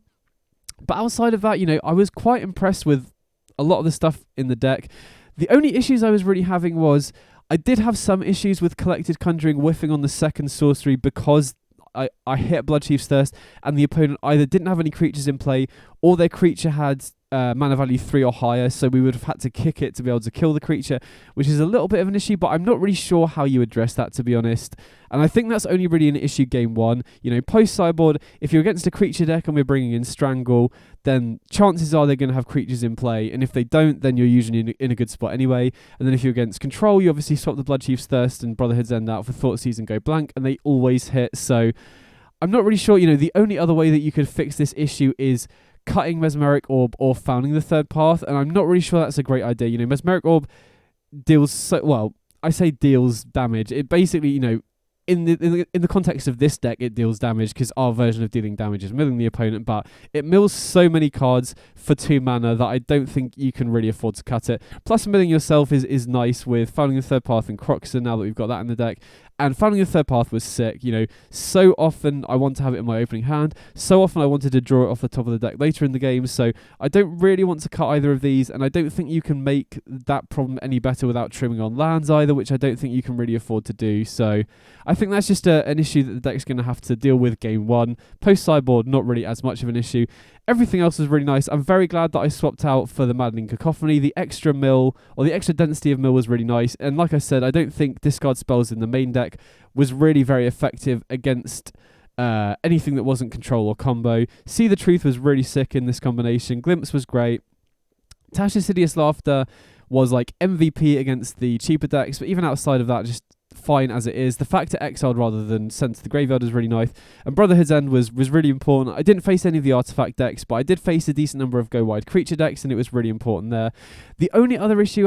S1: But outside of that, you know, I was quite impressed with a lot of the stuff in the deck. The only issues I was really having was I did have some issues with Collected Conjuring whiffing on the second sorcery because I hit Bloodchief's Thirst and the opponent either didn't have any creatures in play or their creature had mana value 3 or higher, so we would have had to kick it to be able to kill the creature, which is a little bit of an issue, but I'm not really sure how you address that, to be honest. And I think that's only really an issue game 1. You know, post-sideboard, if you're against a creature deck and we're bringing in Strangle, then chances are they're going to have creatures in play, and if they don't, then you're usually in a good spot anyway. And then if you're against Control, you obviously swap the Bloodchief's Thirst and Brotherhood's End out for Thoughtseize and go blank, and they always hit. So I'm not really sure, you know, the only other way that you could fix this issue is cutting Mesmeric Orb or Founding the Third Path, and I'm not really sure that's a great idea. You know, Mesmeric Orb deals I say deals damage. It basically, you know, in the context of this deck, it deals damage because our version of dealing damage is milling the opponent, but it mills so many cards for 2 mana that I don't think you can really afford to cut it. Plus, milling yourself is nice with Founding the Third Path and Croxer now that we've got that in the deck. And Founding the Third Path was sick. You know, so often I want to have it in my opening hand. So often I wanted to draw it off the top of the deck later in the game. So I don't really want to cut either of these. And I don't think you can make that problem any better without trimming on lands either, which I don't think you can really afford to do. So I think that's just an issue that the deck's going to have to deal with game 1. Post-sideboard, not really as much of an issue. Everything else was really nice. I'm very glad that I swapped out for the Maddening Cacophony. The extra mill, or the extra density of mill, was really nice. And like I said, I don't think discard spells in the main deck was really very effective against anything that wasn't control or combo. See the Truth was really sick in this combination. Glimpse was great. Tasha's Hideous Laughter was like MVP against the cheaper decks, but even outside of that, just fine as it is. The fact it exiled rather than sent to the graveyard is really nice. And Brotherhood's End was really important. I didn't face any of the artifact decks, but I did face a decent number of go wide creature decks, and it was really important there. The only other issue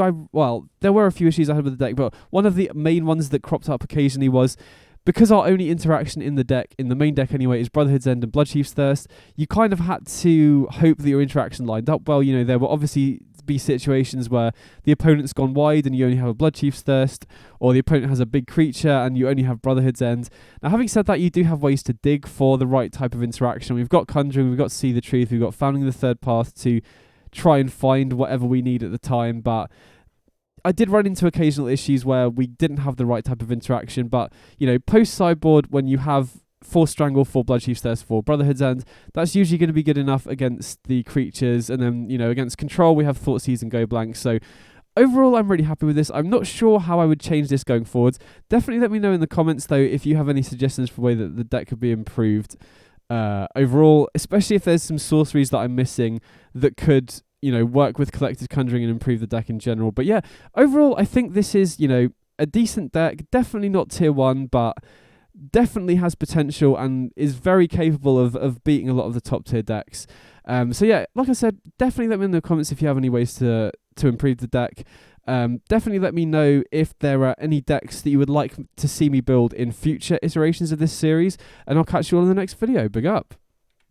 S1: there were a few issues I had with the deck, but one of the main ones that cropped up occasionally was, because our only interaction in the deck, in the main deck anyway, is Brotherhood's End and Bloodchief's Thirst, you kind of had to hope that your interaction lined up well. You know, there were obviously be situations where the opponent's gone wide and you only have a Bloodchief's Thirst, or the opponent has a big creature and you only have Brotherhood's End. Now, having said that, you do have ways to dig for the right type of interaction. We've got Conjuring, we've got See the Truth, we've got Founding the Third Path to try and find whatever we need at the time, but I did run into occasional issues where we didn't have the right type of interaction. But, you know, post-sideboard, when you have 4 Strangle, 4 Bloodchief's Thirst, 4 Brotherhood's End, that's usually going to be good enough against the creatures. And then, you know, against control, we have Thoughtseize and Go Blank. So overall, I'm really happy with this. I'm not sure how I would change this going forwards. Definitely let me know in the comments, though, if you have any suggestions for the way that the deck could be improved overall, especially if there's some sorceries that I'm missing that could, you know, work with Collected Conjuring and improve the deck in general. But yeah, overall, I think this is, you know, a decent deck. Definitely not tier 1, but definitely has potential and is very capable of beating a lot of the top tier decks. So yeah, like I said, definitely let me know in the comments if you have any ways to improve the deck. Definitely let me know if there are any decks that you would like to see me build in future iterations of this series, and I'll catch you all in the next video. Big up.